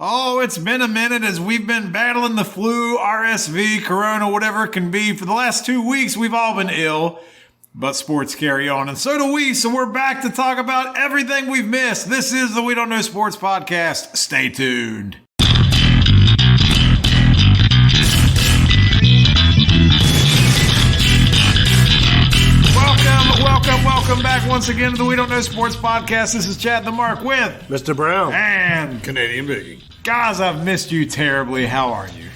Oh, it's been a minute as we've been battling the flu, RSV, corona, whatever it can be. For the last 2 weeks, we've all been ill, but sports carry on, and so do we. So we're back to talk about everything we've missed. This is the We Don't Know Sports Podcast. Stay tuned. Welcome back once again to the We Don't Know Sports Podcast. This is Chad the Mark with Mr. Brown and Canadian Biggie. Guys, I've missed you terribly. How are you?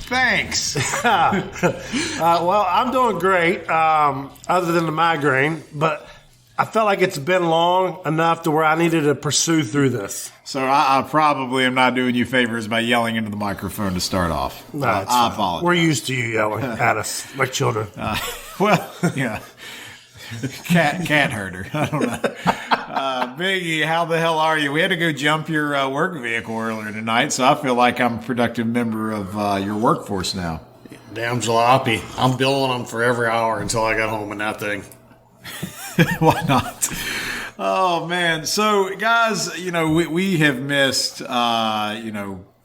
Thanks. Well, I'm doing great, other than the migraine, but I felt like it's been long enough to where I needed to pursue through this. So I probably am not doing you favors by yelling into the microphone to start off. No, I apologize. We're used to you yelling at us like children. Well, yeah. Cat herder. I don't know. Biggie, how the hell are you? We had to go jump your work vehicle earlier tonight, so I feel like I'm a productive member of your workforce now. Damn jalopy. I'm billing them for every hour until I got home in that thing. Why not? Oh, man. So, guys, we have missed,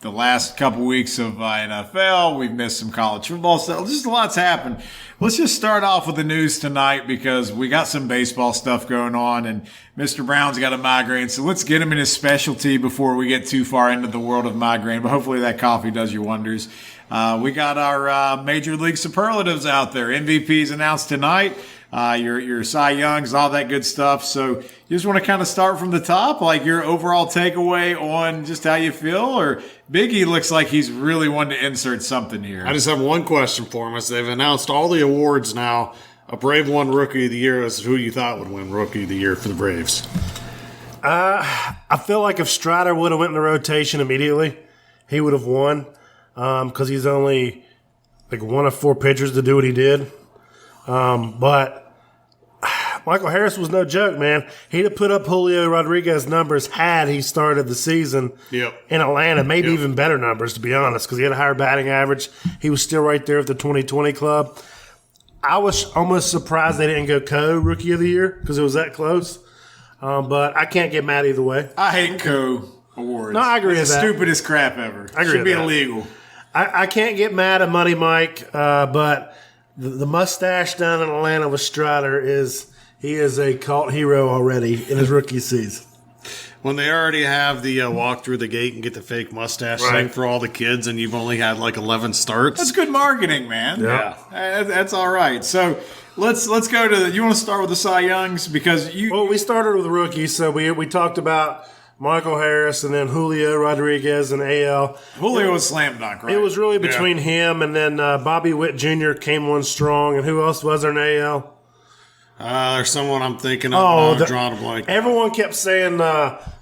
the last couple weeks of NFL. We've missed some college football stuff. Just a lot's happened. Let's just start off with the news tonight because we got some baseball stuff going on, and Mr. Brown's got a migraine. So let's get him in his specialty before we get too far into the world of migraine. But hopefully that coffee does you wonders. We got our Major League Superlatives out there. MVPs announced tonight. Your Cy Youngs, all that good stuff. So you just want to kind of start from the top, like your overall takeaway on just how you feel? Or Biggie looks like he's really wanting to insert something here. I just have one question for him. As they've announced all the awards now, a Brave won Rookie of the Year. As who you thought would win Rookie of the Year for the Braves? I feel like if Strider would have went in the rotation immediately, he would have won because he's only like one of four pitchers to do what he did. But Michael Harris was no joke, man. He'd have put up Julio Rodriguez numbers had he started the season in Atlanta, maybe even better numbers, to be honest, because he had a higher batting average. He was still right there at the 2020 club. I was almost surprised they didn't go Rookie of the Year because it was that close. But I can't get mad either way. I hate awards. No, I agree with that. It's the stupidest crap ever. I agree Should with be that. illegal. I can't get mad at Money Mike, but the mustache down in Atlanta with Strider he is a cult hero already in his rookie season. When they already have the walk through the gate and get the fake mustache thing for all the kids, and you've only had like 11 starts. That's good marketing, man. Yeah. That's all right. So let's go to you want to start with the Cy Youngs because Well, we started with rookies, so we talked about Michael Harris and then Julio Rodriguez and AL. Julio was slam dunk, right? It was really between him and then Bobby Witt Jr. came on strong. And who else was there in AL? There's someone I'm thinking of. Drawing a blank. Everyone kept saying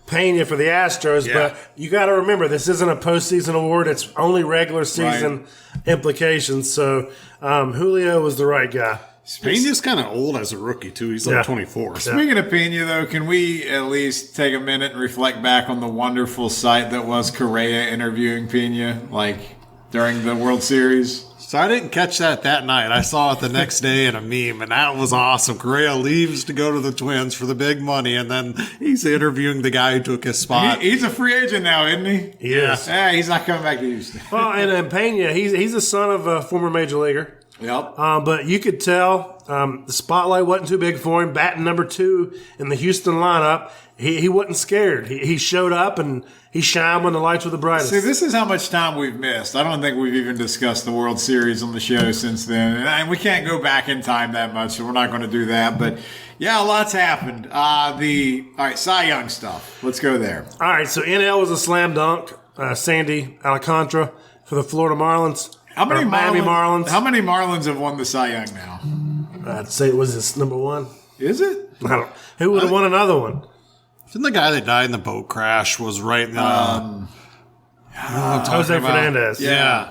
Pena for the Astros, but you got to remember this isn't a postseason award; it's only regular season implications. So Julio was the right guy. Pena's kind of old as a rookie too. He's like 24. Speaking of Pena, though, can we at least take a minute and reflect back on the wonderful sight that was Correa interviewing Pena, like during the World Series? So I didn't catch that night. I saw it the next day in a meme, and that was awesome. Correa leaves to go to the Twins for the big money, and then he's interviewing the guy who took his spot. He's a free agent now, isn't he? Yes. Yeah, he's not coming back to Houston. Well, and then Pena, he's a son of a former major leaguer. Yep. But you could tell the spotlight wasn't too big for him. Batting number 2 in the Houston lineup, he wasn't scared. He showed up and he shined when the lights were the brightest. See, this is how much time we've missed. I don't think we've even discussed the World Series on the show since then. And we can't go back in time that much, so we're not going to do that. But, yeah, lots happened. All right, Cy Young stuff. Let's go there. All right, so NL was a slam dunk. Sandy Alcantara for the Florida Marlins. Miami Marlins. How many Marlins have won the Cy Young now? I'd say it was this number 1. Is it? Who would have won another one? Didn't the guy that died in the boat crash was right in the... Jose Fernandez. Yeah.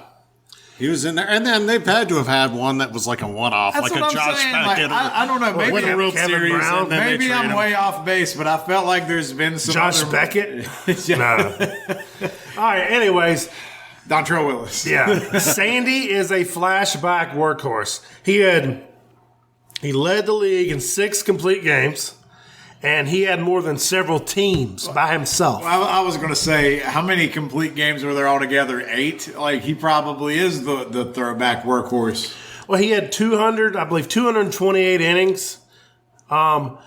He was in there. And then they've had to have had one that was like a one-off, That's like what a I'm Josh saying. Beckett. I don't know. Maybe a World Kevin Series. Brown. And then Maybe they trade I'm him. way off base, but I felt like there's been some Josh other... Beckett? No. All right, anyways. Dontrell Willis. Yeah. Sandy is a flashback workhorse. He led the league in 6 complete games. and he had more than several teams by himself. I was going to say, how many complete games were there altogether? 8? Like, he probably is the throwback workhorse. Well, he had 228 innings. So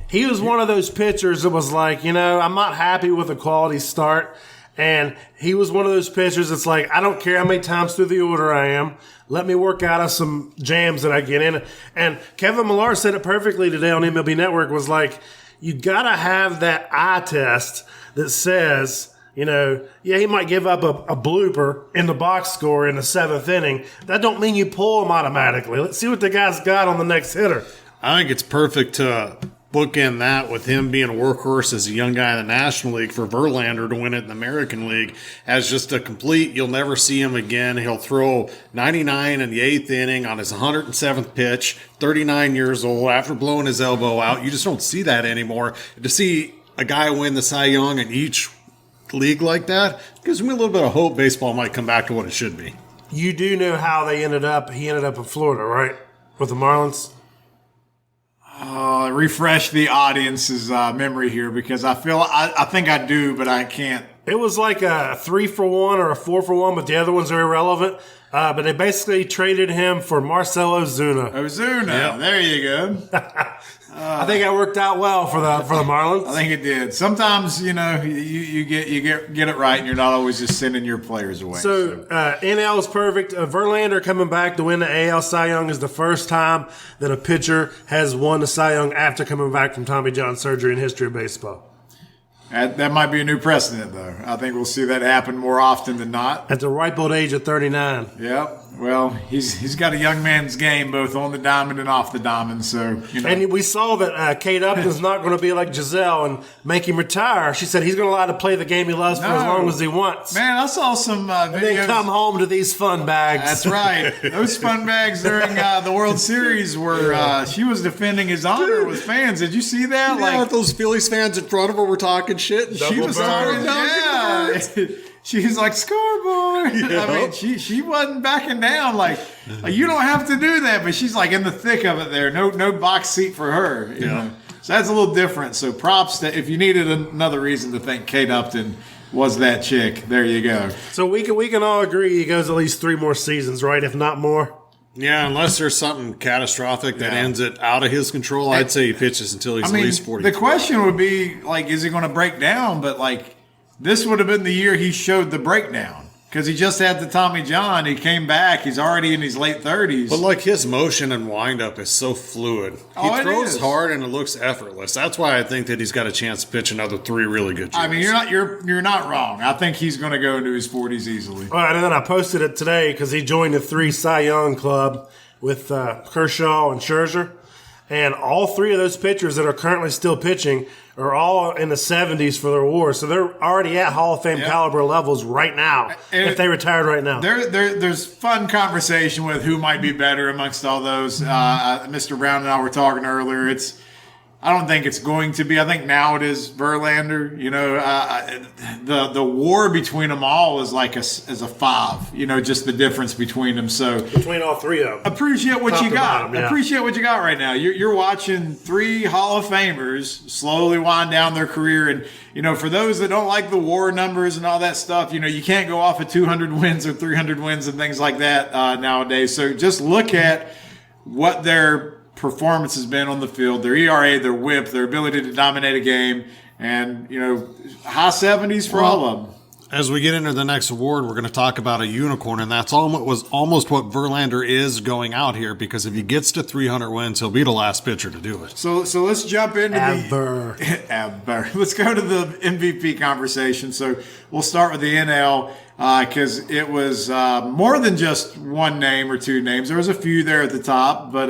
he was one of those pitchers that was like, I'm not happy with a quality start. And he was one of those pitchers that's like, I don't care how many times through the order I am. Let me work out of some jams that I get in. And Kevin Millar said it perfectly today on MLB Network, was like, you got to have that eye test that says, he might give up a blooper in the box score in the 7th inning. That don't mean you pull him automatically. Let's see what the guy's got on the next hitter. I think it's perfect to bookend that with him being a workhorse as a young guy in the National League for Verlander to win it in the American League as just a complete, you'll never see him again. He'll throw 99 in the 8th inning on his 107th pitch, 39 years old, after blowing his elbow out. You just don't see that anymore. To see a guy win the Cy Young in each league like that gives me a little bit of hope baseball might come back to what it should be. You do know how he ended up in Florida, right? With the Marlins? Refresh the audience's memory here, because I think I do, but I can't. It was like a 3-for-1 or a 4-for-1, but the other ones are irrelevant. But they basically traded him for Marcell Ozuna. Yep. There you go. I think that worked out well for the Marlins. I think it did. Sometimes you get it right, and you're not always just sending your players away. So NL is perfect. Verlander coming back to win the AL Cy Young is the first time that a pitcher has won the Cy Young after coming back from Tommy John surgery in history of baseball. That might be a new precedent, though. I think we'll see that happen more often than not. At the ripe old age of 39. Yep. Well, he's got a young man's game both on the diamond and off the diamond. So, And we saw that Kate Upton's not going to be like Giselle and make him retire. She said he's going to allow to play the game he loves for as long as he wants. Man, I saw some videos. And then come home to these fun bags. That's right. Those fun bags during the World Series where she was defending his honor with fans. Did you see that? Yeah, like those Phillies fans in front of her were talking shit. She was talking, She was like, scoreboard. Yeah. I mean, she wasn't backing down. Like, you don't have to do that. But she's like in the thick of it there. No box seat for her. You know? So that's a little different. So props to, if you needed another reason to think Kate Upton was that chick, there you go. So we can all agree he goes at least 3 more seasons, right? If not more. Yeah, unless there's something catastrophic that ends it out of his control, I'd say he pitches until he's at least 40. The question would be, like, is he going to break down? But, like, this would have been the year he showed the breakdown. Because he just had the Tommy John. He came back. He's already in his late 30s. But, like, his motion and windup is so fluid. He throws hard and it looks effortless. That's why I think that he's got a chance to pitch another 3 really good years. I mean, you're not wrong. I think he's going to go into his 40s easily. All right, and then I posted it today because he joined the 3 Cy Young club with Kershaw and Scherzer. And all 3 of those pitchers that are currently still pitching are all in the 70s for their awards. So they're already at Hall of Fame caliber levels right now, if they retired right now. There's fun conversation with who might be better amongst all those. Mr. Brown and I were talking earlier. I don't think it's going to be. I think now it is Verlander. The war between them all is like as a 5. Just the difference between them. So between all 3 of them, appreciate what you got. Bottom, yeah. Appreciate what you got right now. You're watching 3 Hall of Famers slowly wind down their career, and for those that don't like the war numbers and all that stuff, you can't go off of 200 wins or 300 wins and things like that nowadays. So just look at what their performance has been on the field, their ERA, their WHIP, their ability to dominate a game, and high 70s for all of them. As we get into the next award, we're going to talk about a unicorn, and that's almost what Verlander is going out here, because if he gets to 300 wins, he'll be the last pitcher to do it. So let's jump into Ever. Let's go to the MVP conversation. So we'll start with the NL. Because it was more than just one name or 2 names. There was a few there at the top, but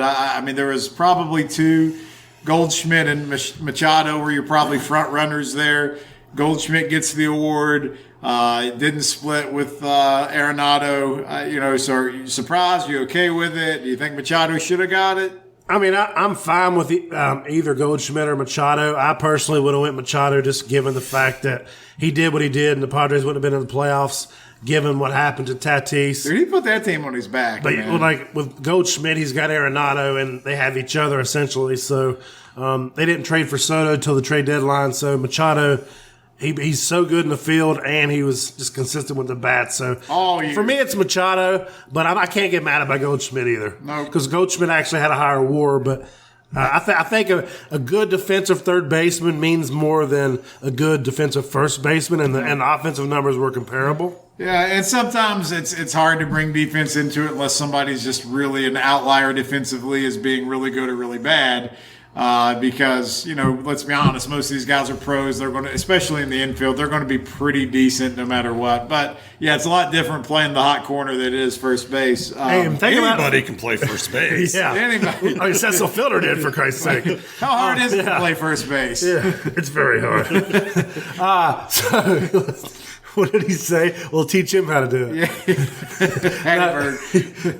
there was probably 2. Goldschmidt and Machado were your probably front runners there. Goldschmidt gets the award. It didn't split with Arenado. So are you surprised? You okay with it? Do you think Machado should have got it? I mean, I'm fine with either Goldschmidt or Machado. I personally would have went Machado just given the fact that he did what he did and the Padres wouldn't have been in the playoffs given what happened to Tatis. Dude, he put that team on his back. But like with Goldschmidt, he's got Arenado and they have each other essentially. So They didn't trade for Soto until the trade deadline, so Machado, he's so good in the field, and he was just consistent with the bat. So for me, it's Machado, but I can't get mad about Goldschmidt either. No. Because Goldschmidt actually had a higher WAR, but I think a good defensive third baseman means more than a good defensive first baseman, and the offensive numbers were comparable. Yeah, and sometimes it's hard to bring defense into it unless somebody's just really an outlier defensively as being really good or really bad. Because, let's be honest, most of these guys are pros. They're going to, especially in the infield, they're going to be pretty decent no matter what. But, yeah, it's a lot different playing the hot corner than it is first base. Anybody can play first base. Yeah. Anybody. Like Cecil Fielder did, for Christ's sake. How hard is it to play first base? Yeah, it's very hard. So what did he say? We'll teach him how to do it.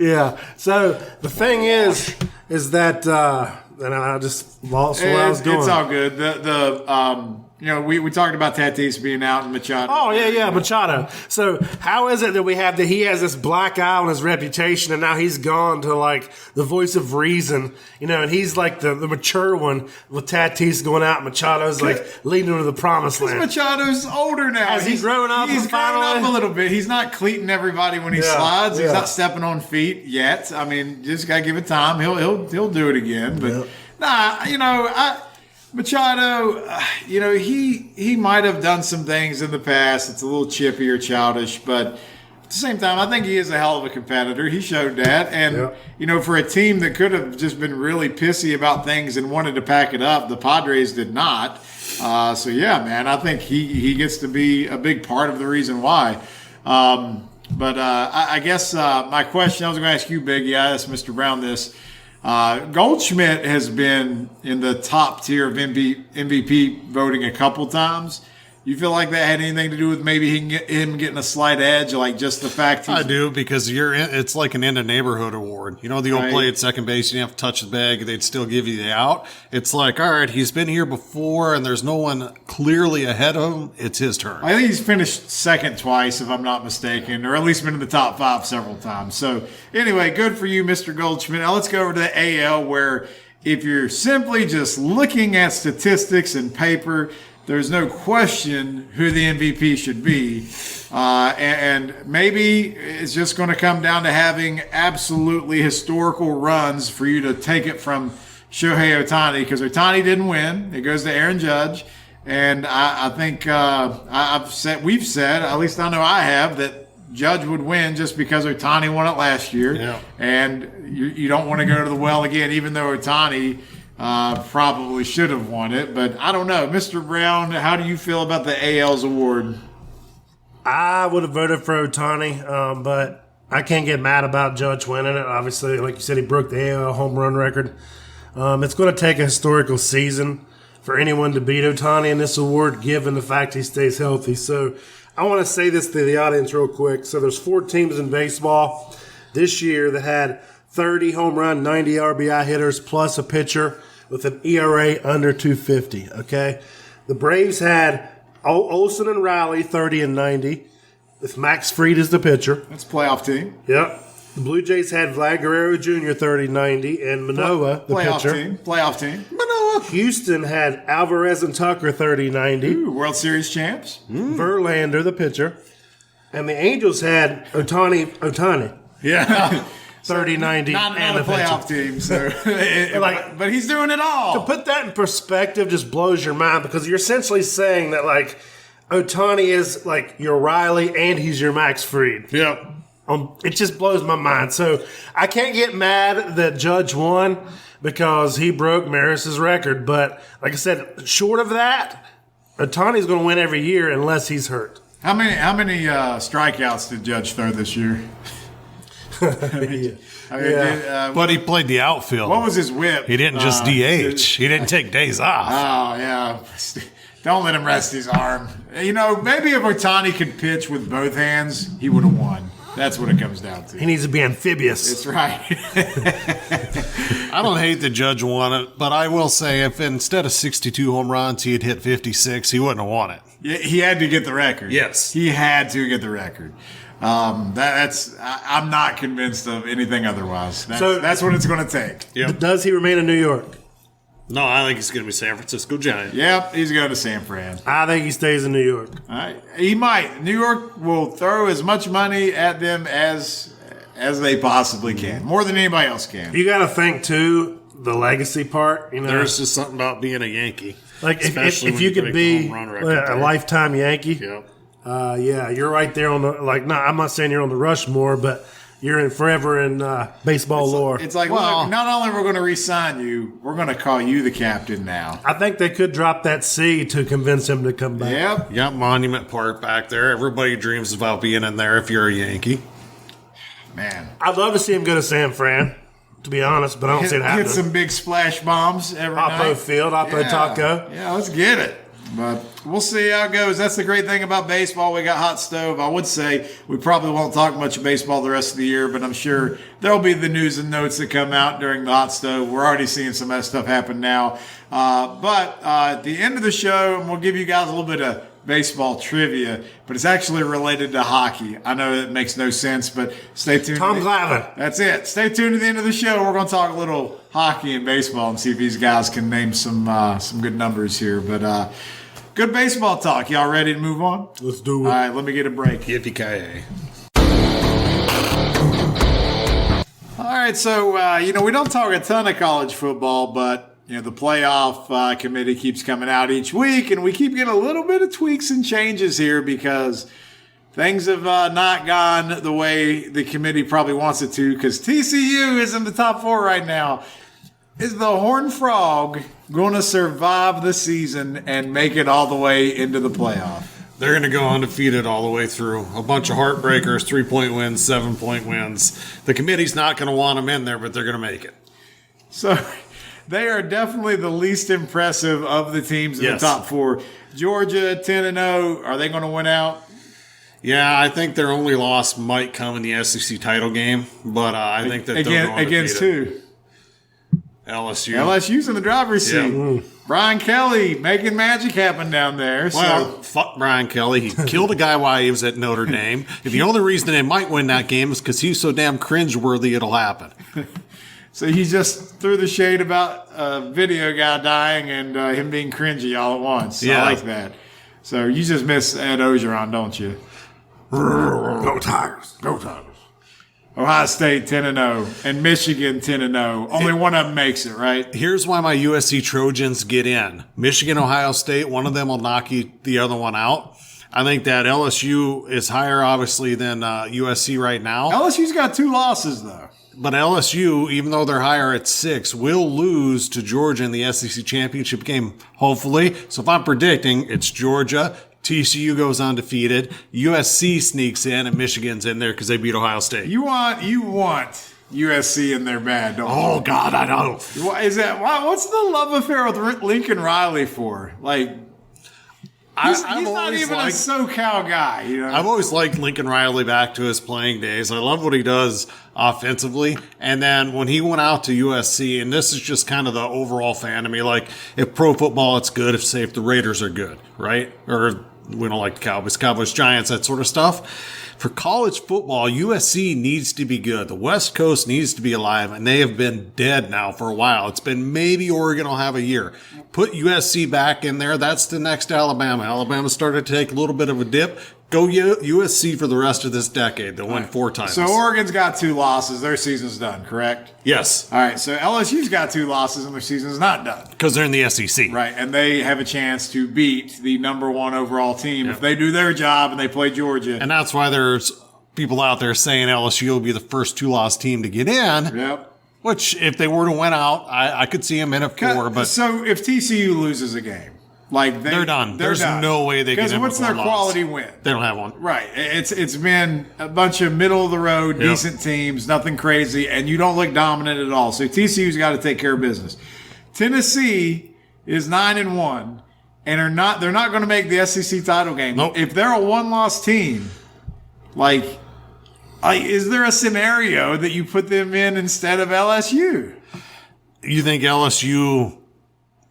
Yeah. So the thing is that, and I just lost where I was going. It's all good. We talked about Tatis being out and Machado. Oh, yeah, Machado. So how is it that he has this black eye on his reputation, and now he's gone to, like, the voice of reason, and he's, like, the mature one with Tatis going out, and Machado's, like, leading him to the promised land. Machado's older now. Has he grown up? He's grown up a little bit. He's not cleating everybody when he slides. He's not stepping on feet yet. I mean, just got to give it time. He'll do it again. But, Machado, he might have done some things in the past. It's a little chippy or childish, but at the same time, I think he is a hell of a competitor. He showed that. And, for a team that could have just been really pissy about things and wanted to pack it up, the Padres did not. I think he gets to be a big part of the reason why. I guess my question, I was going to ask you, Biggie, I asked Mr. Brown this. Goldschmidt has been in the top tier of MVP voting a couple times. You feel like that had anything to do with maybe him getting a slight edge, like just the fact I do, because it's like an end of neighborhood award. The old play at second base, you didn't have to touch the bag, they'd still give you the out. It's like, all right, he's been here before, and there's no one clearly ahead of him. It's his turn. I think he's finished second twice, if I'm not mistaken, or at least been in the top five several times. So anyway, good for you, Mr. Goldschmidt. Now let's go over to the AL, where if you're simply just looking at statistics and paper, there's no question who the MVP should be. And maybe it's just going to come down to having absolutely historical runs for you to take it from Shohei Ohtani, because Ohtani didn't win. It goes to Aaron Judge. And I think we've said, at least I know I have, that Judge would win just because Ohtani won it last year. Yeah. And you don't want to go to the well again, even though Ohtani probably should have won it, but I don't know. Mr. Brown, how do you feel about the AL's award? I would have voted for Ohtani, but I can't get mad about Judge winning it. Obviously, like you said, he broke the AL home run record. It's going to take a historical season for anyone to beat Ohtani in this award, given the fact he stays healthy. So I want to say this to the audience real quick. So there's 4 teams in baseball this year that had 30 home run, 90 RBI hitters, plus a pitcher with an ERA under 250, okay? The Braves had Olsen and Riley, 30 and 90, with Max Fried as the pitcher. That's a playoff team. Yep. The Blue Jays had Vlad Guerrero Jr., 30-90, and Manoah, the pitcher. Playoff team. Manoah. Houston had Alvarez and Tucker, 30-90. World Series champs. Verlander, the pitcher. And the Angels had Ohtani. Yeah. 30-90 not and a playoff team, so but he's doing it all. To put that in perspective just blows your mind, because you're essentially saying that, like, Ohtani is like your Riley and he's your Max Fried. Yep. It just blows my mind. So I can't get mad that Judge won because he broke Maris's record. But like I said, short of that, Ohtani's going to win every year unless he's hurt. How many strikeouts did Judge throw this year? But he played the outfield. What was his whip? He didn't just DH. He didn't take days off. Oh, yeah. Don't let him rest his arm. Maybe if Ohtani could pitch with both hands, he would have won. That's what it comes down to. He needs to be amphibious. That's right. I don't hate the Judge won it, but I will say if instead of 62 home runs, he had hit 56, he wouldn't have won it. Yeah, he had to get the record. Yes. He had to get the record. I'm not convinced of anything otherwise. That's what it's going to take. Yep. Does he remain in New York? No, I think he's going to be San Francisco Giant. Yep, he's going to San Fran. I think he stays in New York. All right. He might. New York will throw as much money at them as they possibly can, more than anybody else can. You got to think too the legacy part. You know, There's just something about being a Yankee. like especially if when you you could break be the home run record a there. lifetime Yankee, Yep. yeah, you're right there on the like. No, I'm not saying you're on the Rushmore, but you're in forever in baseball lore. It's like, Well- look, not only are we going to re-sign you, we're going to call you the captain now. I think they could drop that C to convince him to come back. Yep. You got Monument Park back there. Everybody dreams about being in there if you're a Yankee. Man. I'd love to see him go to San Fran, to be honest, but I don't see it Hit happening. some big splash bombs every Oppo night. Field, Oppo Taco. Yeah, let's get it. But we'll see how it goes. That's the great thing about baseball. We got hot stove. I would say we probably won't talk much of baseball the rest of the year, but I'm sure there'll be the news and notes that come out during the hot stove. We're already seeing some of that stuff happen now. But at the end of the show, and we'll give you guys a little bit of baseball trivia, but it's actually related to hockey. I know that makes no sense, but stay tuned. Tom Glavine. That's it. Stay tuned to the end of the show. We're going to talk a little hockey and baseball and see if these guys can name some good numbers here. But good baseball talk. Y'all ready to move on? Let's do All it. right, let me get a break. Yippee-ki-yay. All right, so we don't talk a ton of college football, but the playoff committee keeps coming out each week, and we keep getting a little bit of tweaks and changes here because things have not gone the way the committee probably wants it to. Because TCU is in the top 4 right now. Is the Horned Frog going to survive the season and make it all the way into the playoff? They're going to go undefeated all the way through. A bunch of heartbreakers, 3-point wins, 7-point wins. The committee's not going to want them in there, but they're going to make it. So they are definitely the least impressive of the teams in Yes. the top 4. Georgia 10-0. Are they going to win out? Yeah, I think their only loss might come in the SEC title game, but I think that they'll go Against undefeated. who? LSU. LSU's in the driver's seat. Yeah. Brian Kelly making magic happen down there. Well, fuck Brian Kelly. He killed a guy while he was at Notre Dame. And the only reason they might win that game is because he's so damn cringeworthy it'll happen. So he just threw the shade about a video guy dying and him being cringy all at once. Yeah. I like that. So you just miss Ed Ogeron, don't you? Go Tigers. Go Tigers. Ohio State 10-0 and Michigan 10-0. Only one of them makes it, right? Here's why my USC Trojans get in. Michigan, Ohio State, one of them will knock the other one out. I think that LSU is higher, obviously, than USC right now. LSU's got 2 losses, though. But LSU, even though they're higher at 6, will lose to Georgia in the SEC championship game, hopefully. So if I'm predicting, it's Georgia. TCU goes undefeated. USC sneaks in, and Michigan's in there because they beat Ohio State. You want USC in there bad, don't you? Oh, God, I know. What's the love affair with Lincoln Riley for? Like, he's not even a SoCal guy, you know? I've always liked Lincoln Riley back to his playing days. I love what he does offensively. And then when he went out to USC, and this is just kind of the overall fan of me, like, if pro football, it's good if the Raiders are good, right? Or we don't like the Cowboys, Giants, that sort of stuff. For college football, USC needs to be good. The West Coast needs to be alive, and they have been dead now for a while. It's been maybe Oregon will have a year. Put USC back in there. That's the next Alabama. Alabama started to take a little bit of a dip. Go USC for the rest of this decade. They'll win 4 times. So Oregon's got 2 losses. Their season's done, correct? Yes, All right, so LSU's got 2 losses and their season's not done. because they're in the SEC. Right, and they have a chance to beat the number 1 overall team if they do their job and they play Georgia. And that's why there's people out there saying LSU will be the first 2-loss team to get in. Yep. Which, if they were to win out, I could see them in at 4. But So if TCU loses a game, like they're done. They're There's done. no way they get Because in what's with their one quality loss. win? They don't have one. Right. It's been a bunch of middle of the road, decent teams, nothing crazy, and you don't look dominant at all. So TCU's got to take care of business. Tennessee is 9-1, and they're not going to make the SEC title game. Nope. If they're a 1-loss team, is there a scenario that you put them in instead of LSU? You think LSU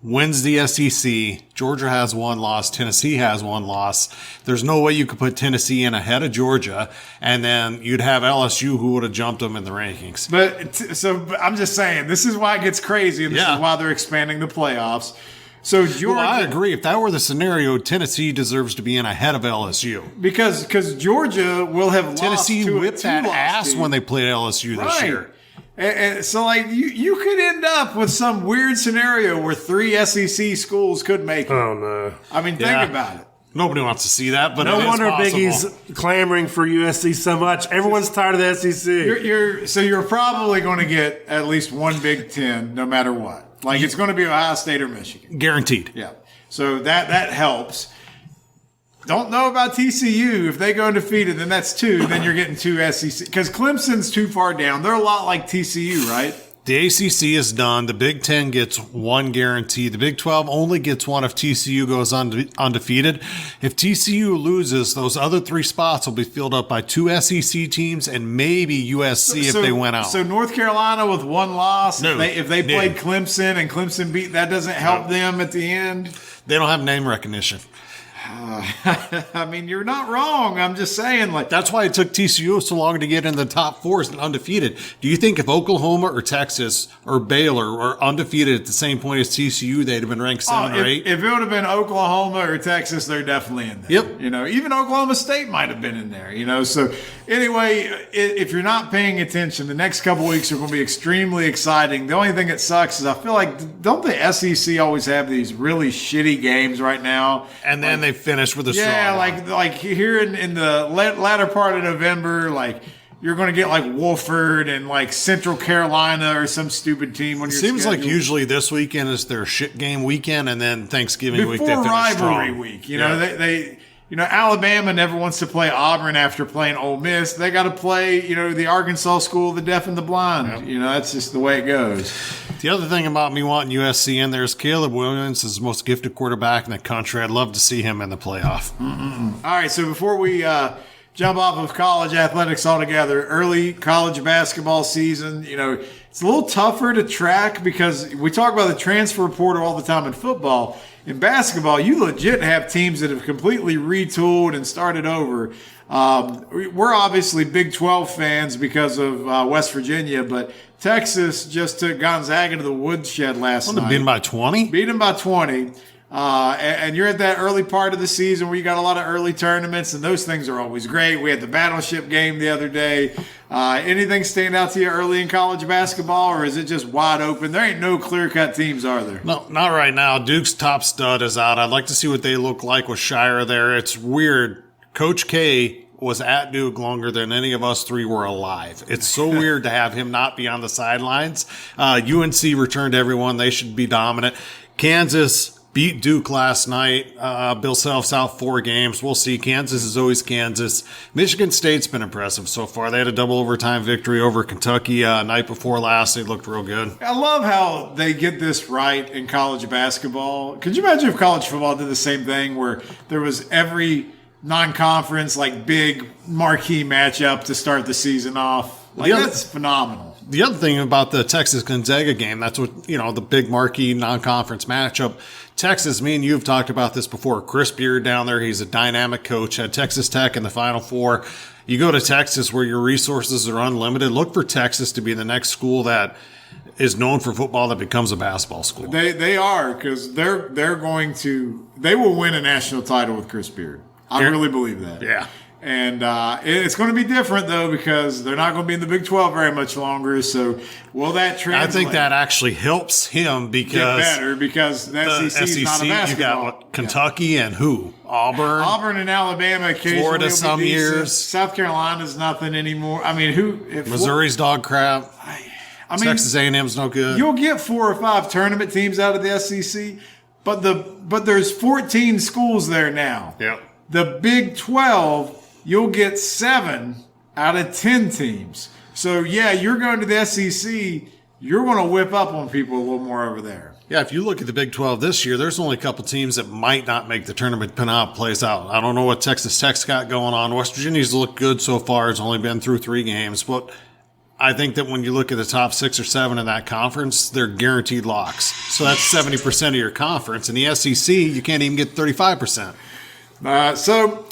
wins the SEC. Georgia has one loss. Tennessee has one loss. There's no way you could put Tennessee in ahead of Georgia, and then you'd have LSU who would have jumped them in the rankings. But I'm just saying, this is why it gets crazy, and this is why they're expanding the playoffs. So Georgia, well, I agree. If that were the scenario, Tennessee deserves to be in ahead of LSU because Georgia will have Tennessee lost whipped that ass when they played LSU this year. And so, like, you could end up with some weird scenario where 3 SEC schools could make it. Oh, no. I mean, think about it. Nobody wants to see that, but no wonder possible. Biggie's clamoring for USC so much. Everyone's tired of the SEC. So you're probably going to get at least one Big Ten, no matter what. Like, it's going to be Ohio State or Michigan. Guaranteed. Yeah. So that helps. Don't know about TCU. If they go undefeated, then that's 2. Then you're getting 2 SEC. Because Clemson's too far down. They're a lot like TCU, right? The ACC is done. The Big Ten gets 1 guarantee. The Big 12 only gets 1 if TCU goes undefeated. If TCU loses, those other 3 spots will be filled up by 2 SEC teams and maybe USC if they went out. So North Carolina with 1 loss, no, if they played Clemson and Clemson beat, that doesn't help them at the end? They don't have name recognition. I mean, you're not wrong. I'm just saying, like, that's why it took TCU so long to get in the top 4 and undefeated. Do you think if Oklahoma or Texas or Baylor were undefeated at the same point as TCU, they'd have been ranked 7 or 8? If it would have been Oklahoma or Texas, they're definitely in there. Yep. You know, even Oklahoma State might have been in there. You know, so anyway, if you're not paying attention, the next couple weeks are going to be extremely exciting. The only thing that sucks is I feel like don't the SEC always have these really shitty games right now, and then they finish with a strong like here in the latter part of November, like you're going to get like Wofford and like Central Carolina or some stupid team. When you're seems like usually this weekend is their shit game weekend, and then Thanksgiving week they finish rivalry strong. Week. You know they. You know, Alabama never wants to play Auburn after playing Ole Miss. They got to play, you know, the Arkansas School of the Deaf and the Blind. Yep. You know, that's just the way it goes. The other thing about me wanting USC in there is Caleb Williams is the most gifted quarterback in the country. I'd love to see him in the playoff. All right, so before we jump off of college athletics altogether, early college basketball season, you know, it's a little tougher to track because we talk about the transfer portal all the time in football. In basketball, you legit have teams that have completely retooled and started over. We're obviously Big 12 fans because of West Virginia, but Texas just took Gonzaga to the woodshed last night. Beat them by 20? Beat them by 20. And you're at that early part of the season where you got a lot of early tournaments, and those things are always great. We had the Battleship game the other day. Anything stand out to you early in college basketball, or is it just wide open? There ain't no clear-cut teams, are there? No, not right now. Duke's top stud is out. I'd like to see what they look like with Shire there. It's weird. Coach K was at Duke longer than any of us 3 were alive. It's so weird to have him not be on the sidelines. UNC returned everyone. They should be dominant. Kansas beat Duke last night. Bill Self's out 4 games. We'll see. Kansas is always Kansas. Michigan State's been impressive so far. They had a double overtime victory over Kentucky night before last. They looked real good. I love how they get this right in college basketball. Could you imagine if college football did the same thing where there was every non-conference, like big marquee matchup to start the season off? Like, that's phenomenal. The other thing about the Texas-Gonzaga game, that's what, you know, the big marquee non-conference matchup. Texas, me and you have talked about this before. Chris Beard down there, he's a dynamic coach. Had Texas Tech in the Final Four. You go to Texas where your resources are unlimited. Look for Texas to be the next school that is known for football that becomes a basketball school. They are, because they will win a national title with Chris Beard. I really believe that. Yeah. And it's going to be different, though, because they're not going to be in the Big 12 very much longer. So will that translate? I think that actually helps him because get better because the SEC is not a basketball. You got Kentucky and who? Auburn and Alabama occasionally. Florida some years. South Carolina's nothing anymore. I mean, Missouri's dog crap. I mean, Texas A&M's no good. You'll get 4 or 5 tournament teams out of the SEC, but there's 14 schools there now. Yep. The Big 12, you'll get 7 out of 10 teams. So, yeah, you're going to the SEC, you're going to whip up on people a little more over there. Yeah, if you look at the Big 12 this year, there's only a couple teams that might not make the tournament depending on how it plays out. I don't know what Texas Tech's got going on. West Virginia's looked good so far. It's only been through 3 games. But I think that when you look at the top 6 or 7 in that conference, they're guaranteed locks. So that's 70% of your conference. In the SEC, you can't even get 35%. So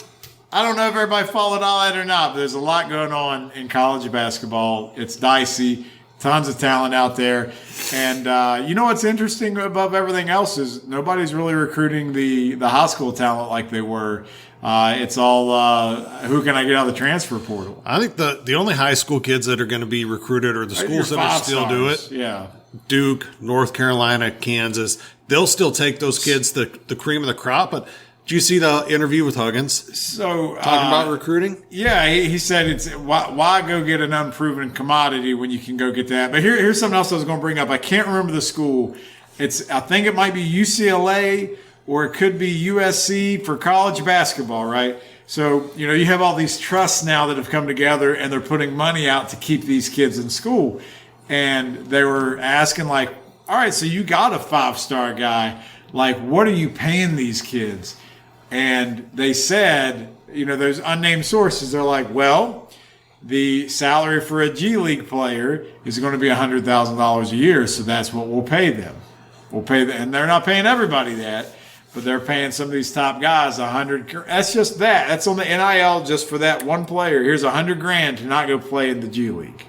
I don't know if everybody followed all that or not, but there's a lot going on in college basketball. It's dicey, tons of talent out there. And you know what's interesting above everything else is nobody's really recruiting the high school talent like they were. It's all who can I get out of the transfer portal? I think the only high school kids that are going to be recruited are the schools that are still do it. Yeah. Duke, North Carolina, Kansas. They'll still take those kids, the cream of the crop. But did you see the interview with Huggins? So talking about recruiting? Yeah, he said it's why go get an unproven commodity when you can go get that. But here's something else I was going to bring up. I can't remember the school. I think it might be UCLA or it could be USC for college basketball, right? So, you have all these trusts now that have come together and they're putting money out to keep these kids in school. And they were asking all right, so you got a 5-star guy. What are you paying these kids? And they said, there's unnamed sources. They're like, well, the salary for a G League player is going to be $100,000 a year. So that's what we'll pay them. We'll pay them. And they're not paying everybody that. But they're paying some of these top guys $100. That's just that. That's on the NIL just for that one player. Here's $100,000 to not go play in the G League.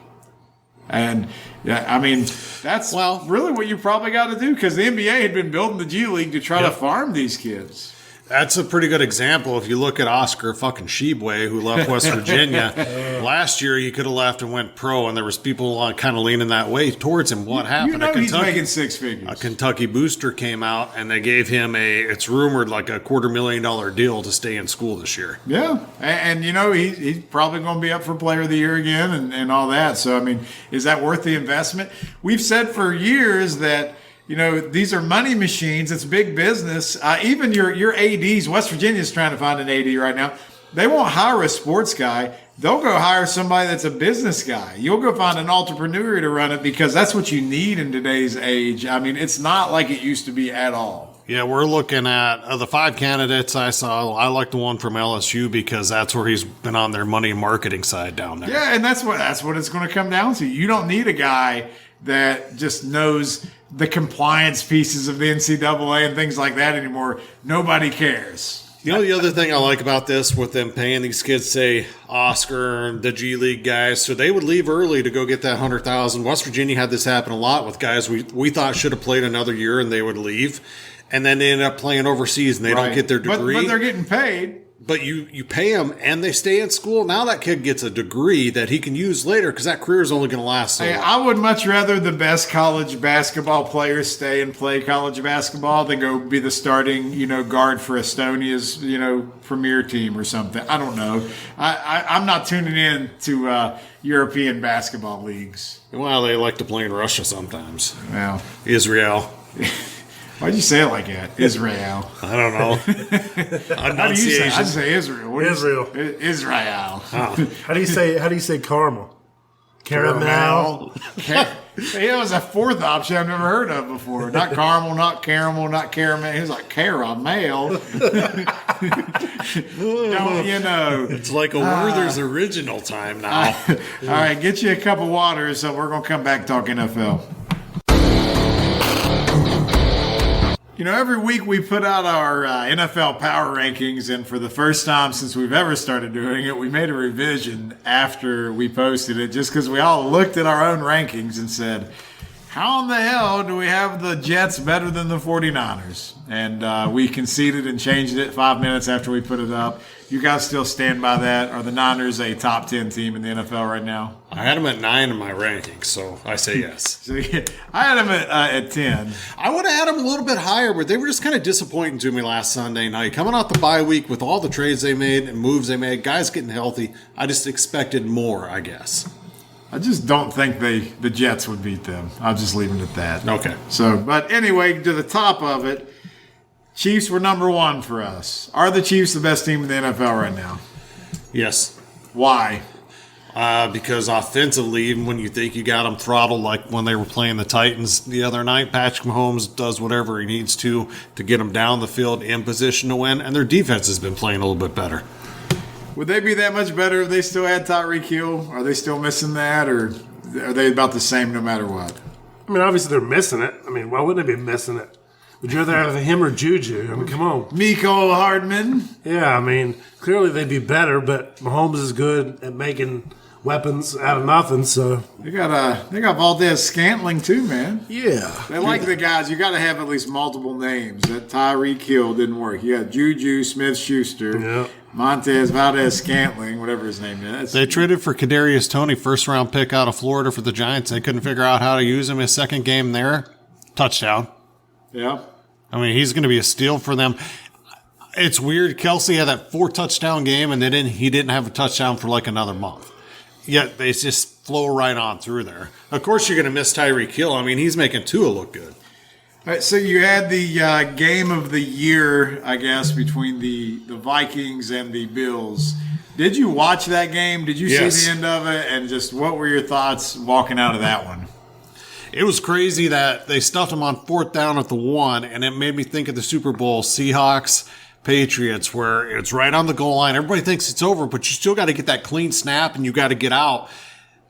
And yeah, I mean, that's really what you probably got to do because the NBA had been building the G League to try to farm these kids. That's a pretty good example. If you look at Oscar fucking Sheboy, who left West Virginia last year, he could have left and went pro, and there was people kind of leaning that way towards him. What happened? He's making 6 figures. A Kentucky booster came out, and they gave him it's rumored like a $250,000 deal to stay in school this year. Yeah, and he's probably going to be up for Player of the Year again and all that. So I mean, is that worth the investment? We've said for years that. These are money machines. It's big business. Even your ADs, West Virginia's trying to find an AD right now. They won't hire a sports guy. They'll go hire somebody that's a business guy. You'll go find an entrepreneur to run it because that's what you need in today's age. I mean, it's not like it used to be at all. Yeah, we're looking at the 5 candidates I saw. I like the one from LSU because that's where he's been on their money and marketing side down there. Yeah, and that's what it's going to come down to. You don't need a guy that just knows the compliance pieces of the NCAA and things like that anymore. Nobody cares. The other thing I like about this with them paying these kids, say Oscar and the G League guys, so they would leave early to go get that $100,000. West Virginia had this happen a lot with guys we thought should have played another year and they would leave, and then they end up playing overseas and they don't get their degree. But they're getting paid. But you pay them and they stay in school. Now that kid gets a degree that he can use later because that career is only going to last so long. I would much rather the best college basketball players stay and play college basketball than go be the starting, guard for Estonia's, premier team or something. I don't know. I'm not tuning in to European basketball leagues. Well, they like to play in Russia sometimes. Well, Israel. Why'd you say it like that? Israel. I don't know. How do you say? I say Israel. Israel. Israel. Oh. How do you say caramel? Caramel. It was a fourth option I've never heard of before. Not caramel, not caramel, not caramel. He was like caramel. Don't you know? It's like a Werther's original time now. All right, get you a cup of water. So we're gonna come back talk NFL. Every week we put out our NFL power rankings, and for the first time since we've ever started doing it, we made a revision after we posted it just because we all looked at our own rankings and said, how in the hell do we have the Jets better than the 49ers? And we conceded and changed it 5 minutes after we put it up. You guys still stand by that? Are the Niners a top 10 team in the NFL right now? I had them at 9 in my rankings, so I say yes. So I had them at 10. I would have had them a little bit higher, but they were just kind of disappointing to me last Sunday night. Coming out the bye week with all the trades they made and moves they made, guys getting healthy, I just expected more, I guess. I just don't think the Jets would beat them. I'll just leave it at that. Okay. So, but anyway, to the top of it, Chiefs were number 1 for us. Are the Chiefs the best team in the NFL right now? Yes. Why? Because offensively, even when you think you got them throttled, like when they were playing the Titans the other night, Patrick Mahomes does whatever he needs to get them down the field in position to win, and their defense has been playing a little bit better. Would they be that much better if they still had Tyreek Hill? Are they still missing that, or are they about the same no matter what? I mean, obviously they're missing it. I mean, why wouldn't they be missing it? Would you rather have him or Juju? I mean, come on. Miko Hardman. Yeah, I mean, clearly they'd be better, but Mahomes is good at making weapons out of nothing, so. They got Valdez Scantling too, man. Yeah. They like the guys. You got to have at least multiple names. That Tyreek Hill didn't work. You got Juju Smith-Schuster, Montez Valdez Scantling, whatever his name is. They traded for Kadarius Toney, first-round pick out of Florida for the Giants. They couldn't figure out how to use him. His second game there, touchdown. Yeah. I mean, he's going to be a steal for them. It's weird. Kelsey had that 4-touchdown game, and he didn't have a touchdown for like another month. Yet they just flow right on through there. Of course, you're going to miss Tyreek Hill. I mean, he's making Tua look good. All right, so you had the game of the year, I guess, between the Vikings and the Bills. Did you watch that game? Did you see the end of it? And just what were your thoughts walking out of that one? It was crazy that they stuffed him on 4th down at the 1, and it made me think of the Super Bowl Seahawks Patriots, where it's right on the goal line. Everybody thinks it's over, but you still got to get that clean snap and you got to get out.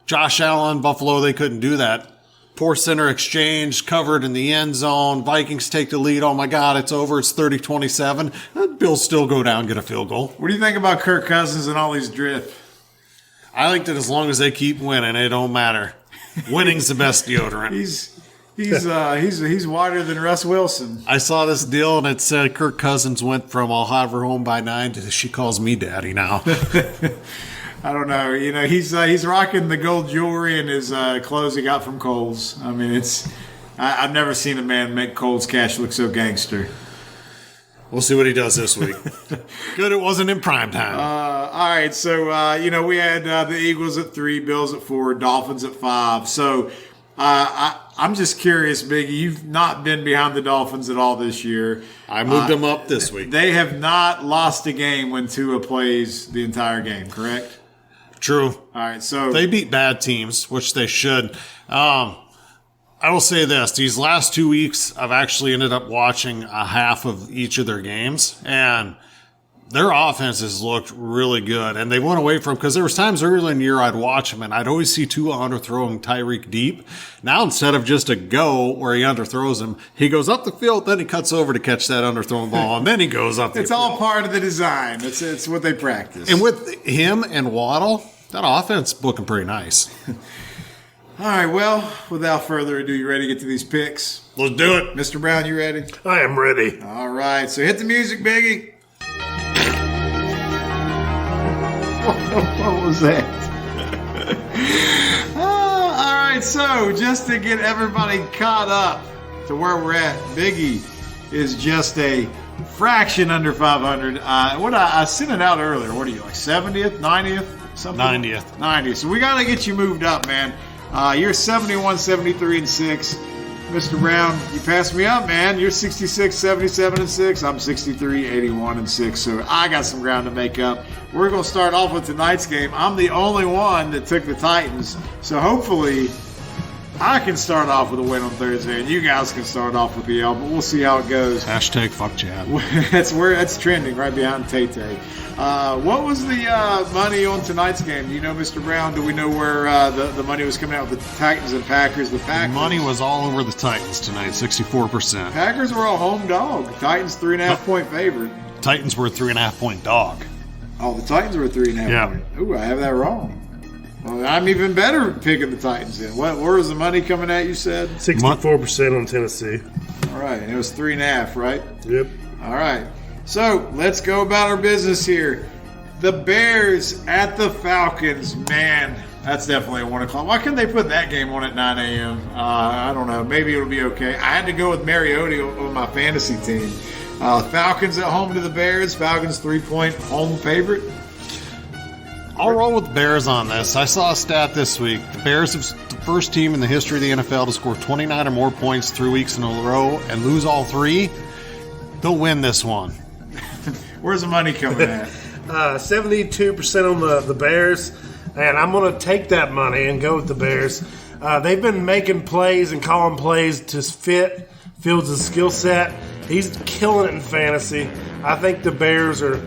Josh Allen, Buffalo, they couldn't do that. Poor center exchange, covered in the end zone. Vikings take the lead. Oh my God, it's over. It's 30-27. The Bills still go down, get a field goal. What do you think about Kirk Cousins and all these drift? I think that as long as they keep winning, it don't matter. Winning's the best deodorant. He's wider than Russ Wilson. I saw this deal and it said Kirk Cousins went from I'll have her home by 9 to she calls me daddy now. I don't know. You know, he's rocking the gold jewelry and his clothes he got from Kohl's. I mean, I've never seen a man make Kohl's cash look so gangster. We'll see what he does this week. Good, it wasn't in prime time. All right, so we had the Eagles at 3, Bills at 4, Dolphins at 5. So I'm just curious, Biggie. You've not been behind the Dolphins at all this year. I moved them up this week. They have not lost a game when Tua plays the entire game, correct? True. All right, so they beat bad teams, which they should. I will say this. These last 2 weeks, I've actually ended up watching a half of each of their games, and their offenses looked really good. And they went away from, because there was times early in the year I'd watch them, and I'd always see Tua underthrowing Tyreek deep. Now, instead of just a go where he underthrows him, he goes up the field, then he cuts over to catch that underthrown ball, and then he goes up the It's field. all part of the design. It's what they practice. And with him and Waddle, that offense looking pretty nice. All right, well, without further ado, you ready to get to these picks? Let's do it. Mr. Brown, you ready? I am ready. All right, so hit the music, Biggie. What was that? All right, so just to get everybody caught up to where we're at, Biggie is just a fraction under 500. I sent it out earlier. What are you, like 70th, 90th? Something? 90th. 90th. So we got to get you moved up, man. You're 71, 73, and 6. Mr. Brown, you passed me up, man. You're 66, 77, and 6. I'm 63, 81, and 6. So I got some ground to make up. We're going to start off with tonight's game. I'm the only one that took the Titans. So hopefully I can start off with a win on Thursday, and you guys can start off with the L, but we'll see how it goes. Hashtag fuck Chad. That's trending right behind Tay-Tay. What was the money on tonight's game? Do you know, Mr. Brown? Do we know where the money was coming out with the Titans and Packers? The Packers. Money was all over the Titans tonight, 64%. Packers were a home dog. Titans 3.5-point favorite. Titans were a 3.5-point dog. Oh, the Titans were a 3.5 point. Ooh, I have that wrong. Well, I'm even better picking the Titans in. Where was the money coming at, you said? 64% on Tennessee. All right, and it was 3.5, right? Yep. All right. So let's go about our business here. The Bears at the Falcons. Man, that's definitely a 1 o'clock. Why couldn't they put that game on at 9 a.m.? I don't know. Maybe it'll be okay. I had to go with Mariota on my fantasy team. Falcons at home to the Bears. Falcons 3-point home favorite. I'll roll with the Bears on this. I saw a stat this week. The Bears are the first team in the history of the NFL to score 29 or more points 3 weeks in a row and lose all 3. They'll win this one. Where's the money coming at? 72% on the Bears, and I'm going to take that money and go with the Bears. They've been making plays and calling plays to fit Fields' skill set. He's killing it in fantasy. I think the Bears are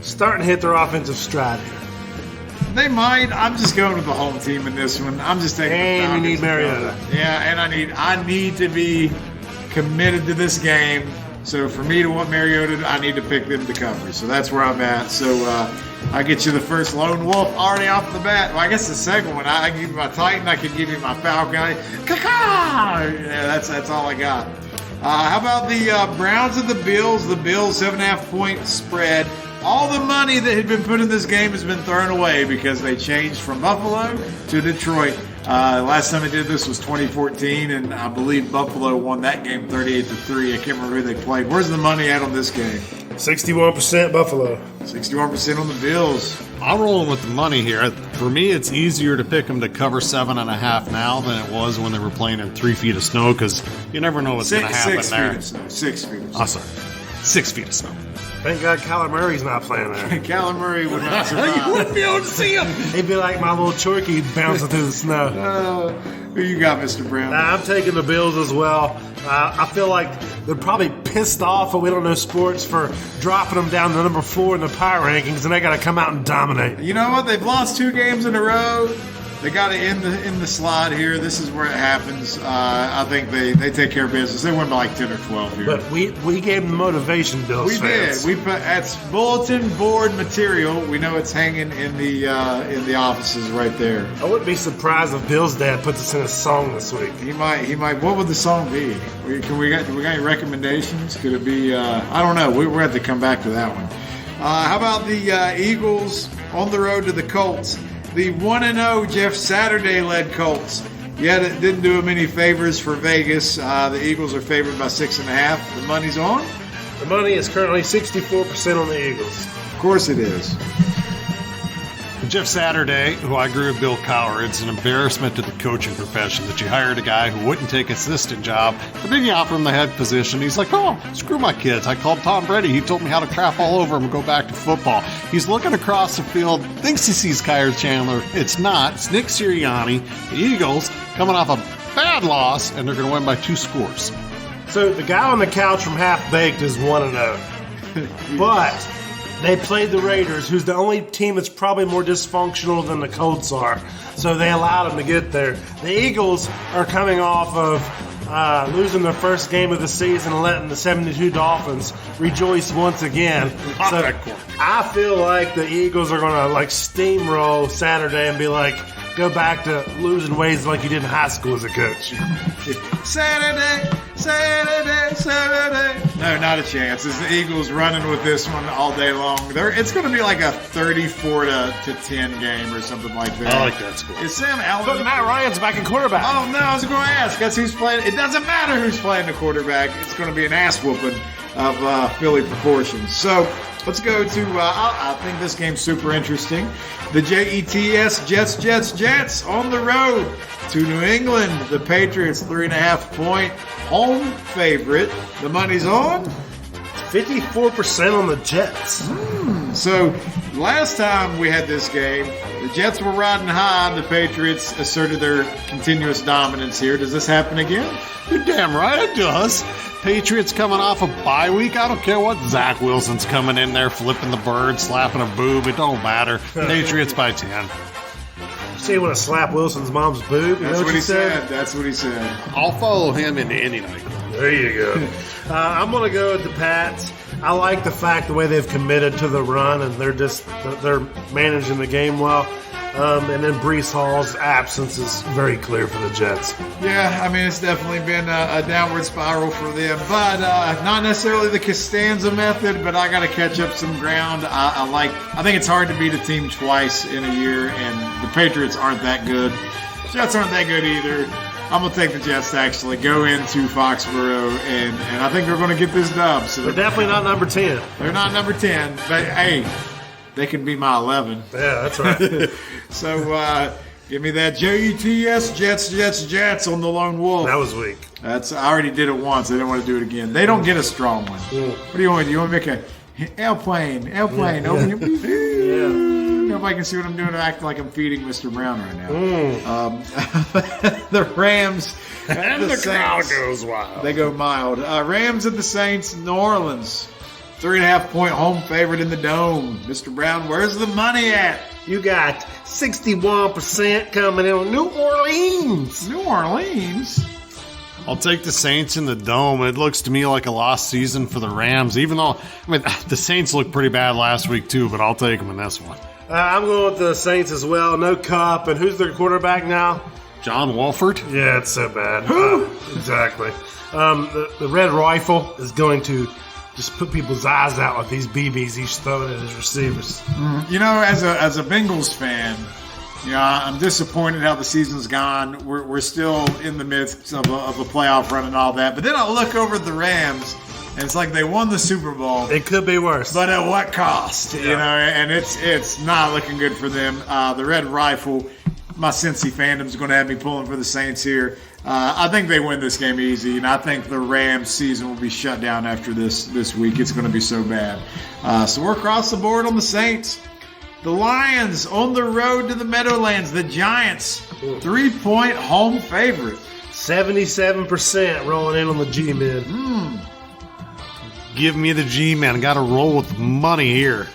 starting to hit their offensive stride here. They might. I'm just going with the home team in this one. I'm just taking. And the you need Falcons. Mariota. Yeah, and I need to be committed to this game. So for me to want Mariota, I need to pick them to cover. So that's where I'm at. So I get you the first lone wolf already off the bat. Well, I guess the second one, I can give you my Titan. I can give you my Falcon. Yeah, that's all I got. How about the Browns and the Bills? The Bills 7.5-point spread. All the money that had been put in this game has been thrown away because they changed from Buffalo to Detroit. Last time they did this was 2014, and I believe Buffalo won that game 38-3. I can't remember who they played. Where's the money at on this game? 61% Buffalo. 61% on the Bills. I'm rolling with the money here. For me, it's easier to pick them to cover 7.5 now than it was when they were playing in 3 feet of snow because you never know what's going to happen 6 there. feet of snow. 6 feet of snow. Oh, sorry. 6 feet of snow. Thank God Kyler Murray's not playing there. Kyler Murray would not You survive. wouldn't be able to see him. He'd be like my little Chorky bouncing through the snow. Who you got, Mr. Brown? I'm taking the Bills as well. I feel like they're probably pissed off at We Don't Know Sports for dropping them down to number 4 in the power rankings, and they got to come out and dominate. You know what? They've lost 2 games in a row. They got to end the slide here. This is where it happens. I think they take care of business. They win by like 10 or 12 here. But we gave them motivation, Bills We fans. did. We put that's bulletin board material. We know it's hanging in the offices right there. I wouldn't be surprised if Bill's dad puts us in a song this week. He might. What would the song be? We got any recommendations? Could it be? I don't know. We're have to come back to that one. How about the Eagles on the road to the Colts? The 1-0 Jeff Saturday-led Colts. Yet it didn't do them any favors for Vegas. The Eagles are favored by 6.5. The money's on? The money is currently 64% on the Eagles. Of course it is. Jeff Saturday, who I agree with Bill Cowher, it's an embarrassment to the coaching profession that you hired a guy who wouldn't take an assistant job, but then you offer him the head position. He's like, oh, screw my kids. I called Tom Brady. He told me how to crap all over him and go back to football. He's looking across the field, thinks he sees Kyer Chandler. It's not. It's Nick Sirianni. The Eagles coming off a bad loss, and they're going to win by 2 scores. So the guy on the couch from Half Baked is 1-0. But they played the Raiders, who's the only team that's probably more dysfunctional than the Colts are. So they allowed them to get there. The Eagles are coming off of losing their first game of the season and letting the 72 Dolphins rejoice once again. So I feel like the Eagles are going to like steamroll Saturday and be like, go back to losing ways like you did in high school as a coach. Saturday. No, not a chance. It's the Eagles running with this one all day long. It's going to be like a 34-10 game or something like that. I like that score. Is Sam Allen? But Matt Ryan's back in quarterback. Oh no, I was going to ask. Guess who's playing? It doesn't matter who's playing the quarterback. It's going to be an ass whooping of Philly proportions. So let's go to. I think this game's super interesting. The Jets on the road to New England. The Patriots 3.5-point home favorite. The money's on 54% on the Jets. So last time we had this game, the Jets were riding high and the Patriots asserted their continuous dominance here. Does this happen again? You're damn right it does. Patriots coming off a bye week. I don't care what Zach Wilson's coming in there, flipping the bird, slapping a boob. It don't matter. Patriots by 10. See, you want to slap Wilson's mom's boob? You That's know what he said? said. That's what he said. I'll follow him into any night. There you go. I'm going to go with the Pats. I like the fact the way they've committed to the run and they're managing the game well. And then Breece Hall's absence is very clear for the Jets. Yeah, I mean, it's definitely been a downward spiral for them, but not necessarily the Costanza method, but I got to catch up some ground. I think it's hard to beat a team twice in a year, and the Patriots aren't that good. Jets aren't that good either. I'm going to take the Jets to actually go into Foxborough, and I think they're going to get this dub. So They're definitely not number 10. they're not number 10, but hey, they can be my 11. Yeah, that's right. So give me that Jets on the Lone Wolf. That was weak. I already did it once. I didn't want to do it again. They don't get a strong one. Yeah. What do you want? Do you want to make a airplane? Open your Nobody can see what I'm doing. I act like I'm feeding Mr. Brown right now. The Rams And the crowd goes wild. They go mild. Rams and the Saints, New Orleans. 3.5 point home favorite in the Dome. Mr. Brown, where's the money at? You got 61% coming in on New Orleans. New Orleans? I'll take the Saints in the Dome. It looks to me like a lost season for the Rams, even though, the Saints looked pretty bad last week too, but I'll take them in this one. I'm going with the Saints as well. No Cup. And who's their quarterback now? John Wolford? Yeah, it's so bad. Exactly. The Red Rifle is going to just put people's eyes out with these BBs he's throwing at his receivers. You know, as a Bengals fan, I'm disappointed how the season's gone. We're still in the midst of a playoff run and all that. But then I look over at the Rams, and it's like they won the Super Bowl. It could be worse. But at what cost? Yeah. You know, and it's not looking good for them. The Red Rifle, my Cincy fandom's going to have me pulling for the Saints here. I think they win this game easy, and I think the Rams season will be shut down after this week. It's going to be so bad. So we're across the board on the Saints. The Lions on the road to the Meadowlands. The Giants, 3-point home favorite. 77% rolling in on the G-Men. Give me the G-Men. Got to roll with money here.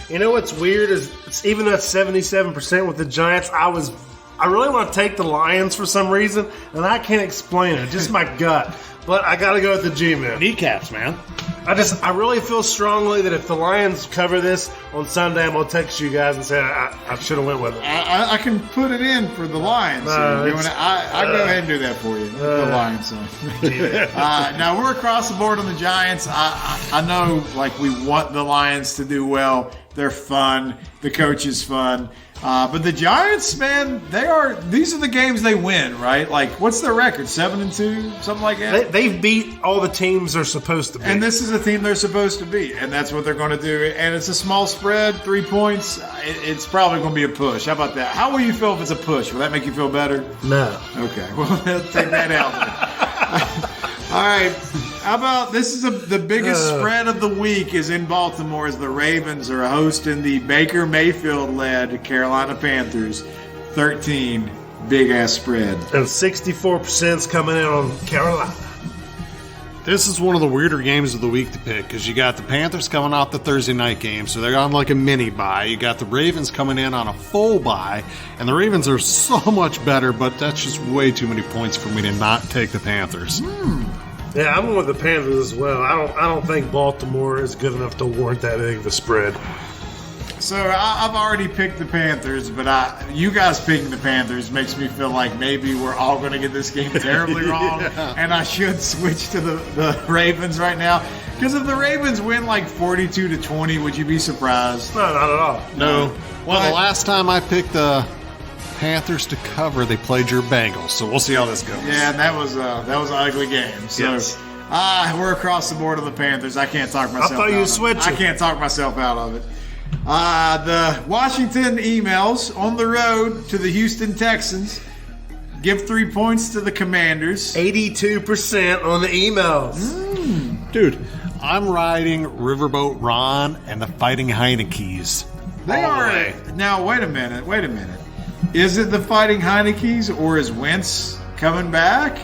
You know what's weird is even though it's 77% with the Giants, I really want to take the Lions for some reason, and I can't explain it. Just my gut. But I got to go with the G-Men. Kneecaps, man. I really feel strongly that if the Lions cover this on Sunday, I'm going to text you guys and say I should have went with it. I can put it in for the Lions. I go ahead and do that for you. The Lions. So. Now, we're across the board on the Giants. I know, we want the Lions to do well. They're fun. The coach is fun. But the Giants, man, these are the games they win, right? What's their record? 7-2? Something like that? They've beat all the teams they're supposed to beat. And this is a team they're supposed to beat, and that's what they're going to do. And it's a small spread, 3 points. It's probably going to be a push. How about that? How will you feel if it's a push? Will that make you feel better? No. Okay, well, take that out then. All right. How about this is the biggest spread of the week is in Baltimore as the Ravens are hosting the Baker Mayfield-led Carolina Panthers. 13, big-ass spread. And 64% is coming in on Carolina. This is one of the weirder games of the week to pick because you got the Panthers coming off the Thursday night game, so they're on a mini bye. You got the Ravens coming in on a full bye, and the Ravens are so much better, but that's just way too many points for me to not take the Panthers. Yeah, I'm going with the Panthers as well. I don't think Baltimore is good enough to warrant that big of a spread. So I've already picked the Panthers, but you guys picking the Panthers makes me feel like maybe we're all going to get this game terribly wrong, and I should switch to the Ravens right now. Because if the Ravens win 42-20, would you be surprised? No, not at all. No. Well, the last time I picked the Panthers to cover, they played your Bengals, so we'll see how this goes. Yeah, and that was an ugly game. So yes. We're across the board on the Panthers. I can't talk myself out of it. I thought you switched. I can't talk myself out of it. The Washington Emails on the road to the Houston Texans. Give 3 points to the Commanders. 82% on the emails. Dude, I'm riding Riverboat Ron and the Fighting Heinekes. They are. Now, wait a minute. Is it the Fighting Heinekes or is Wentz coming back?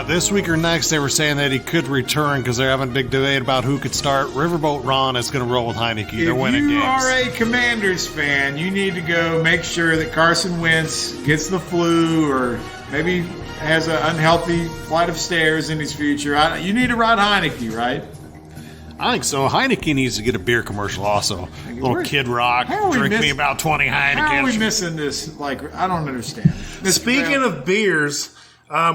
This week or next, they were saying that he could return because they're having a big debate about who could start. Riverboat Ron is going to roll with Heineke. They're winning games. If you are a Commanders fan, you need to go make sure that Carson Wentz gets the flu or maybe has an unhealthy flight of stairs in his future. You need to ride Heineke, right? I think so. Heineke needs to get a beer commercial also. Little Kid Rock, drink me about 20 Heineken. How are we missing this? I don't understand. Speaking of beers,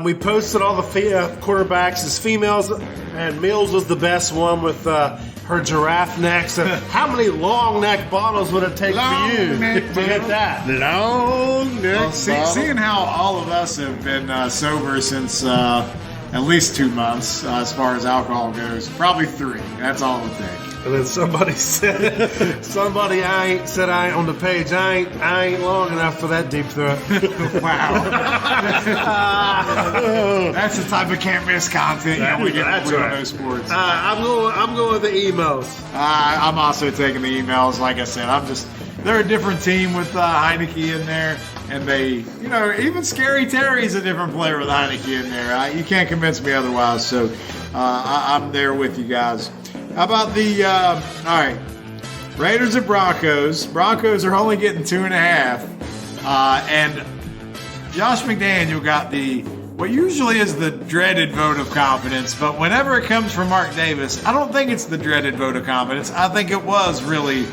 we posted all the quarterbacks as females, and Mills was the best one with her giraffe neck. So how many long neck bottles would it take for you to get that? Long neck bottle. Seeing how all of us have been sober since at least 2 months as far as alcohol goes, probably 3. That's all it would take. And then somebody said I ain't on the page. I ain't long enough for that deep throat. Wow. That's the type of can't miss content you only get with no sports. I'm going with the emails. I'm also taking the emails. Like I said, they're a different team with Heineke in there, and they, even Scary Terry's a different player with Heineke in there. You can't convince me otherwise. So I'm there with you guys. How about the, all right, Raiders at Broncos. Broncos are only getting 2.5. And Josh McDaniel got what usually is the dreaded vote of confidence, but whenever it comes from Mark Davis, I don't think it's the dreaded vote of confidence. I think it was really,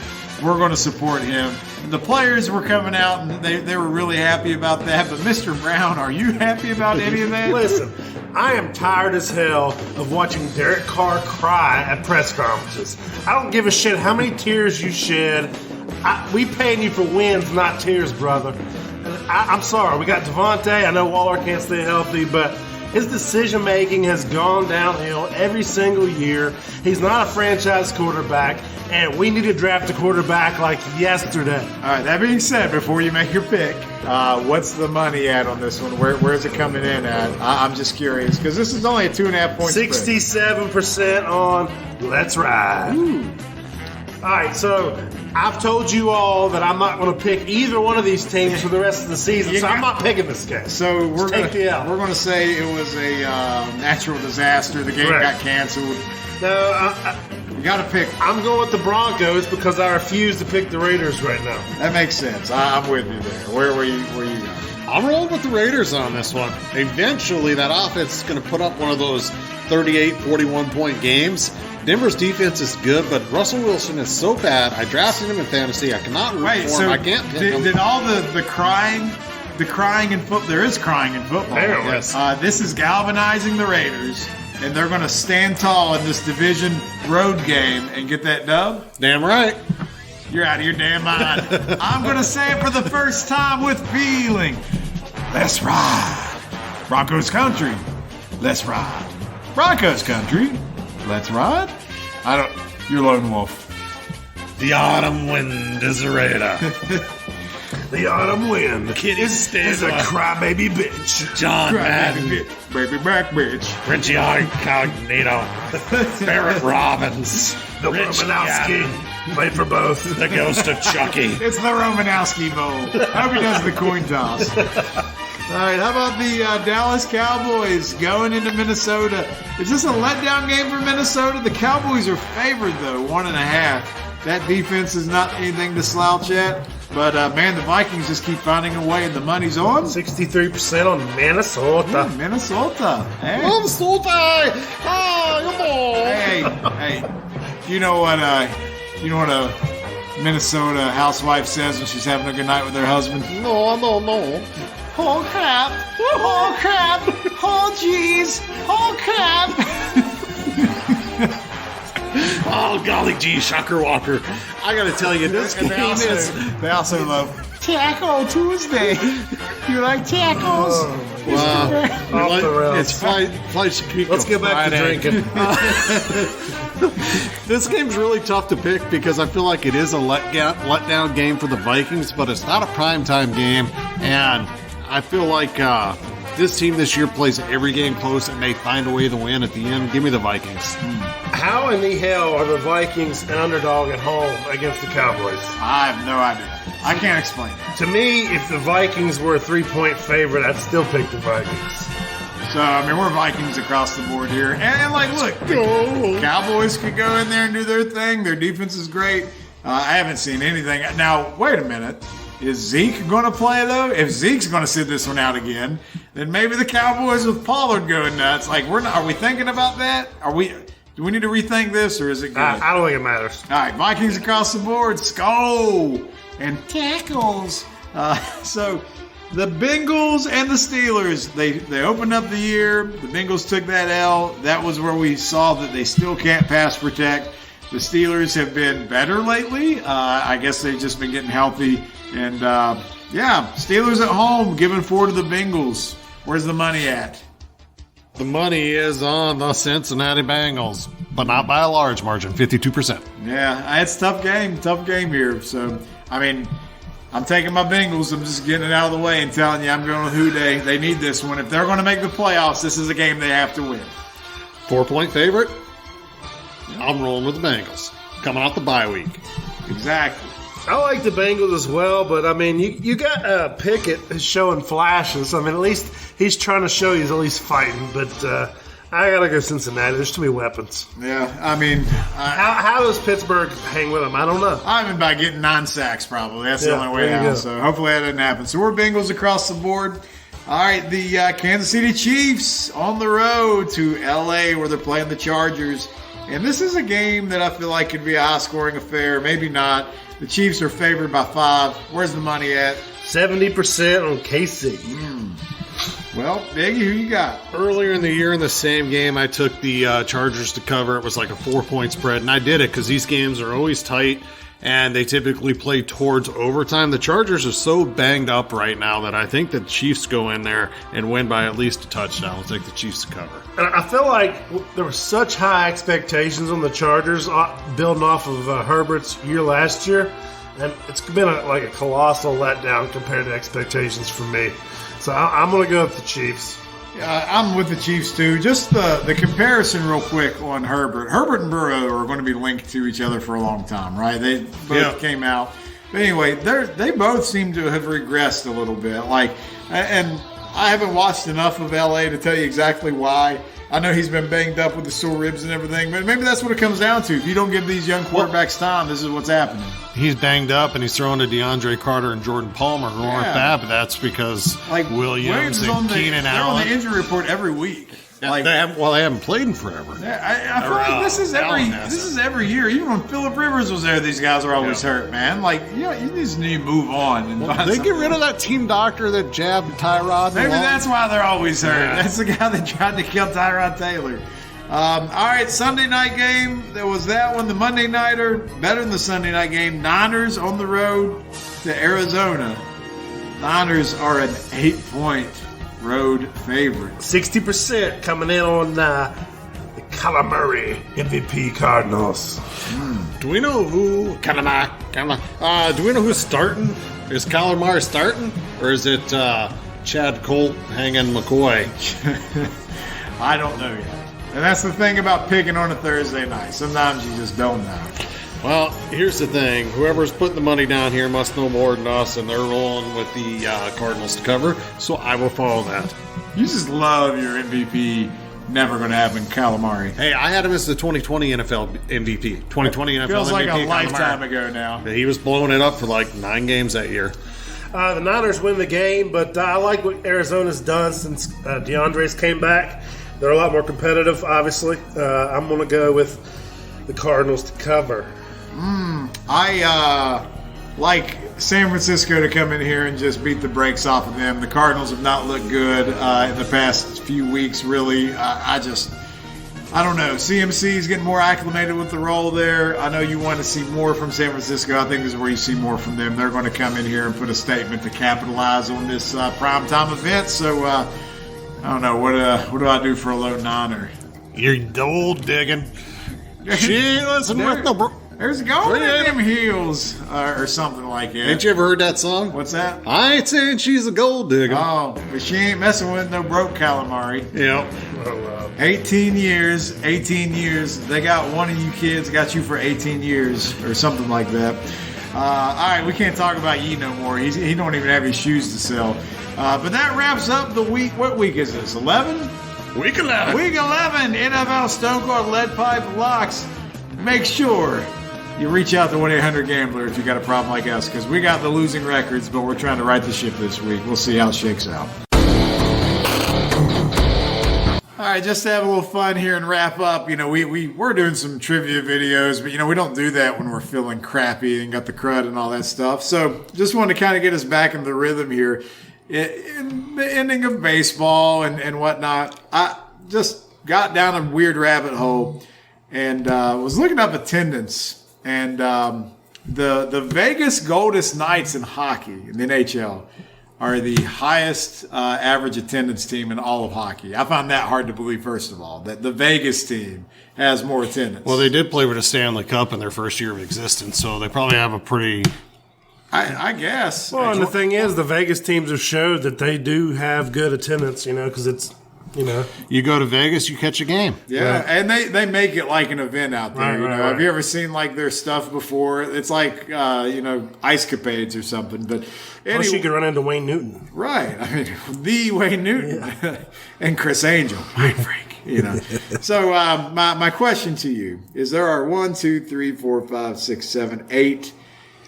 we're going to support him. The players were coming out and they were really happy about that. But Mr. Brown, are you happy about any of that? Listen, I am tired as hell of watching Derek Carr cry at press conferences. I don't give a shit how many tears you shed. We paying you for wins, not tears, brother. I'm sorry. We got Devontae. I know Waller can't stay healthy, but his decision making has gone downhill every single year. He's not a franchise quarterback, and we need to draft a quarterback like yesterday. All right, that being said, before you make your pick, what's the money at on this one? Where's it coming in at? I'm just curious, because this is only a 2.5 point 67% on Let's Ride. Ooh. All right, so I've told you all that I'm not going to pick either one of these teams for the rest of the season, so I'm not picking this game. So we're going L. to say it was a natural disaster. The game got canceled. No, you got to pick. I'm going with the Broncos because I refuse to pick the Raiders right now. That makes sense. I'm with you there. Where were you going? I'm rolling with the Raiders on this one. Eventually, that offense is going to put up one of those 38, 41-point games. Denver's defense is good, but Russell Wilson is so bad. I drafted him in fantasy. I cannot root for him. I can't pick him. Did all the crying in football? There is crying in football. Yes. This is galvanizing the Raiders, and they're going to stand tall in this division road game and get that dub. Damn right. You're out of your damn mind. I'm going to say it for the first time with feeling. Let's ride. Broncos country. Let's ride. Broncos country. Let's ride. You're Lone Wolf. The autumn wind is a raider. The autumn wind is a crybaby bitch. John Madden. Baby back bitch. Richie Incognito. Barrett Robbins. The Romanowski played for both. The ghost of Chucky. It's the Romanowski Bowl. I hope he does the coin toss. All right, how about the Dallas Cowboys going into Minnesota? Is this a letdown game for Minnesota? The Cowboys are favored, though, 1.5. That defense is not anything to slouch at. But, man, the Vikings just keep finding a way, and the money's on. 63% on Minnesota. Ooh, Minnesota. Hey. Minnesota! Oh, come on! Hey, you know what a Minnesota housewife says when she's having a good night with her husband? No. Oh crap! Oh crap! Oh jeez! Oh crap! Oh golly gee, shocker walker! I gotta tell you, this game is. They also love Taco Tuesday. You like tacos? Off the rails. It's flight Chiquito. Let's get back Friday. to drinking. This game's really tough to pick because I feel like it is a letdown game for the Vikings, but it's not a primetime game, and I feel like this team this year plays every game close and may find a way to win at the end. Give me the Vikings. How in the hell are the Vikings an underdog at home against the Cowboys? I have no idea. I can't explain it. To me, if the Vikings were a 3-point favorite, I'd still pick the Vikings. So, I mean, we're Vikings across the board here. And like, look, the Cowboys could go in there and do their thing. Their defense is great. I haven't seen anything. Now, wait a minute. Is Zeke going to play, though? If Zeke's going to sit this one out again, then maybe the Cowboys with Pollard going nuts. Like, are we thinking about that? Do we need to rethink this, or is it good? I don't think it matters. All right, Vikings across the board. Skull and tackles. So the Bengals and the Steelers, they opened up the year. The Bengals took that L. That was where we saw that they still can't pass protect. The Steelers have been better lately. I guess they've just been getting healthy. And, Steelers at home giving 4 to the Bengals. Where's the money at? The money is on the Cincinnati Bengals, but not by a large margin, 52%. Yeah, it's a tough game here. So, I mean, I'm taking my Bengals. I'm just getting it out of the way and telling you I'm going to Who Day. They need this one. If they're going to make the playoffs, this is a game they have to win. 4-point favorite? I'm rolling with the Bengals. Coming off the bye week. Exactly. I like the Bengals as well, but I mean, you got Pickett showing flashes. I mean, at least he's trying to show he's at least fighting. But I gotta go Cincinnati. There's too many weapons. Yeah, I mean, How does Pittsburgh hang with them? I don't know. I'm about getting 9 sacks probably. That's the Yeah, only way there you down. go. So hopefully that doesn't happen. So we're Bengals across the board. All right, the Kansas City Chiefs on the road to L.A. where they're playing the Chargers. And this is a game that I feel like could be a high-scoring affair. Maybe not. The Chiefs are favored by 5. Where's the money at? 70% on KC. Well, Biggie, who you got? Earlier in the year in the same game, I took the Chargers to cover. It was like a 4-point spread, and I did it because these games are always tight, and they typically play towards overtime. The Chargers are so banged up right now that I think the Chiefs go in there and win by at least a touchdown. I'll take the Chiefs to cover. And I feel like there were such high expectations on the Chargers building off of Herbert's year last year, and it's been like a colossal letdown compared to expectations for me. So I'm going to go with the Chiefs. I'm with the Chiefs, too. Just the comparison real quick on Herbert. Herbert and Burrow are going to be linked to each other for a long time, right? They both came out. But anyway, they both seem to have regressed a little bit. And I haven't watched enough of L.A. to tell you exactly why. I know he's been banged up with the sore ribs and everything, but maybe that's what it comes down to. If you don't give these young quarterbacks time, this is what's happening. He's banged up, and he's throwing to DeAndre Carter and Jordan Palmer, who aren't bad, but that's because Williams and Keenan Allen. They're on the injury report every week. They haven't played in forever. I feel like this is every year. Even when Phillip Rivers was there, these guys are always hurt, man. You just need to move on. And they get rid of that team doctor that jabbed Tyrod. Maybe that's why they're always hurt. Yeah. That's the guy that tried to kill Tyrod Taylor. All right, Sunday night game. There was that one. The Monday nighter, better than the Sunday night game. Niners on the road to Arizona. Niners are an 8-point road favorite. 60% coming in on the Kyler Murray MVP Cardinals. Do we know who? Do we know who's starting? Is Kyler Murray starting, or is it Chad Colt hanging McCoy? I don't know yet. And that's the thing about picking on a Thursday night. Sometimes you just don't know. Well, here's the thing. Whoever's putting the money down here must know more than us, and they're rolling with the Cardinals to cover, so I will follow that. You just love your MVP never going to happen, Kyler Murray. Hey, I had him as the 2020 NFL MVP. 2020 NFL Feels MVP. like a Kyler lifetime Murray. ago now. He was blowing it up for like 9 games that year. The Niners win the game, but I like what Arizona's done since DeAndre's came back. They're a lot more competitive, obviously. I'm going to go with the Cardinals to cover. I like San Francisco to come in here and just beat the brakes off of them. The Cardinals have not looked good in the past few weeks, really. I don't know. CMC is getting more acclimated with the role there. I know you want to see more from San Francisco. I think this is where you see more from them. They're going to come in here and put a statement to capitalize on this primetime event. So, I don't know. What do I do for a low Niner? You're gold digging. She ain't listening with no bro. There's gold in them heels or something like that. Ain't you ever heard that song? What's that? I ain't saying she's a gold digger. Oh, but she ain't messing with no broke calamari. Yep. 18 years. They got one of you kids, got you for 18 years or something like that. All right, we can't talk about Yee no more. He don't even have his shoes to sell. But that wraps up the week. What week is this? 11? Week 11. Week 11, NFL Stone Cold Lead Pipe Locks. Make sure you reach out to 1-800-GAMBLER if you got a problem like us, because we got the losing records, but we're trying to right the ship this week. We'll see how it shakes out. All right, just to have a little fun here and wrap up, we're doing some trivia videos, but, we don't do that when we're feeling crappy and got the crud and all that stuff. So just wanted to kind of get us back in the rhythm here. In the ending of baseball and whatnot, I just got down a weird rabbit hole and was looking up attendance. And the Vegas Golden Knights in hockey, in the NHL, are the highest average attendance team in all of hockey. I found that hard to believe, first of all, that the Vegas team has more attendance. Well, they did play for the Stanley Cup in their first year of existence, so they probably have a pretty... I guess. Well, and the thing is, the Vegas teams have showed that they do have good attendance, because it's, You go to Vegas, you catch a game. Yeah, right. And they make it like an event out there. Right. Have you ever seen like their stuff before? It's like Ice Capades or something. But anyway, plus you can run into Wayne Newton. Right. I mean, the Wayne Newton and Chris Angel. Mind freak. You know. So my question to you is: there are 1, 2, 3, 4, 5, 6, 7, 8.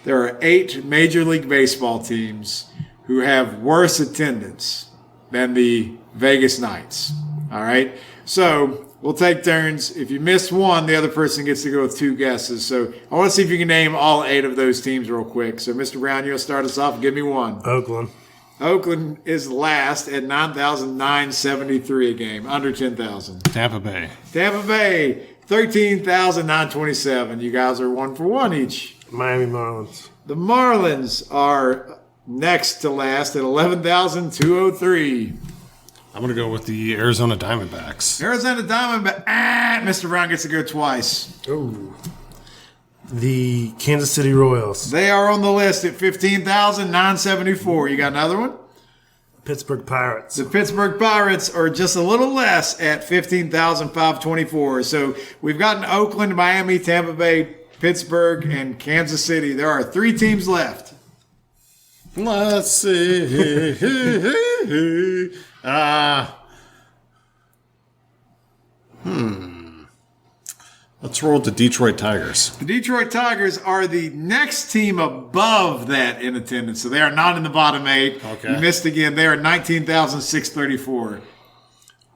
There are 8 Major League Baseball teams who have worse attendance than the Vegas Knights. All right. So we'll take turns. If you miss one, the other person gets to go with 2 guesses. So I want to see if you can name all 8 of those teams real quick. So, Mr. Brown, you'll start us off. Give me one. Oakland. Oakland is last at 9,973 a game, under 10,000. Tampa Bay. Tampa Bay, 13,927. You guys are 1 for 1 each. Miami Marlins. The Marlins are next to last at 11,203. I'm going to go with the Arizona Diamondbacks. Arizona Diamondbacks. Mr. Brown gets to go twice. Ooh. The Kansas City Royals. They are on the list at 15,974. You got another one? Pittsburgh Pirates. The Pittsburgh Pirates are just a little less at 15,524. So we've gotten Oakland, Miami, Tampa Bay, Pittsburgh, and Kansas City. There are 3 teams left. Let's see. Let's roll with the Detroit Tigers. The Detroit Tigers are the next team above that in attendance. So they are not in the bottom 8. Okay. You missed again. They are 19,634.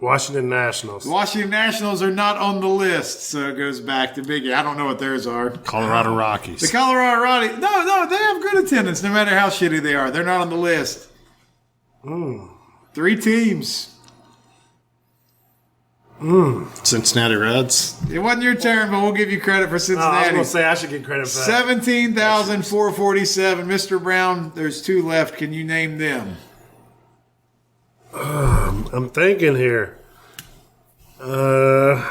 Washington Nationals. The Washington Nationals are not on the list, so it goes back to Biggie. I don't know what theirs are. Colorado Rockies. The Colorado Rockies. No, they have good attendance no matter how shitty they are. They're not on the list. 3 teams. Cincinnati Reds. It wasn't your turn, but we'll give you credit for I was Cincinnati. going to say I should get credit for that. 17,447. Mr. Brown, there's 2 left. Can you name them? I'm thinking here. Dang.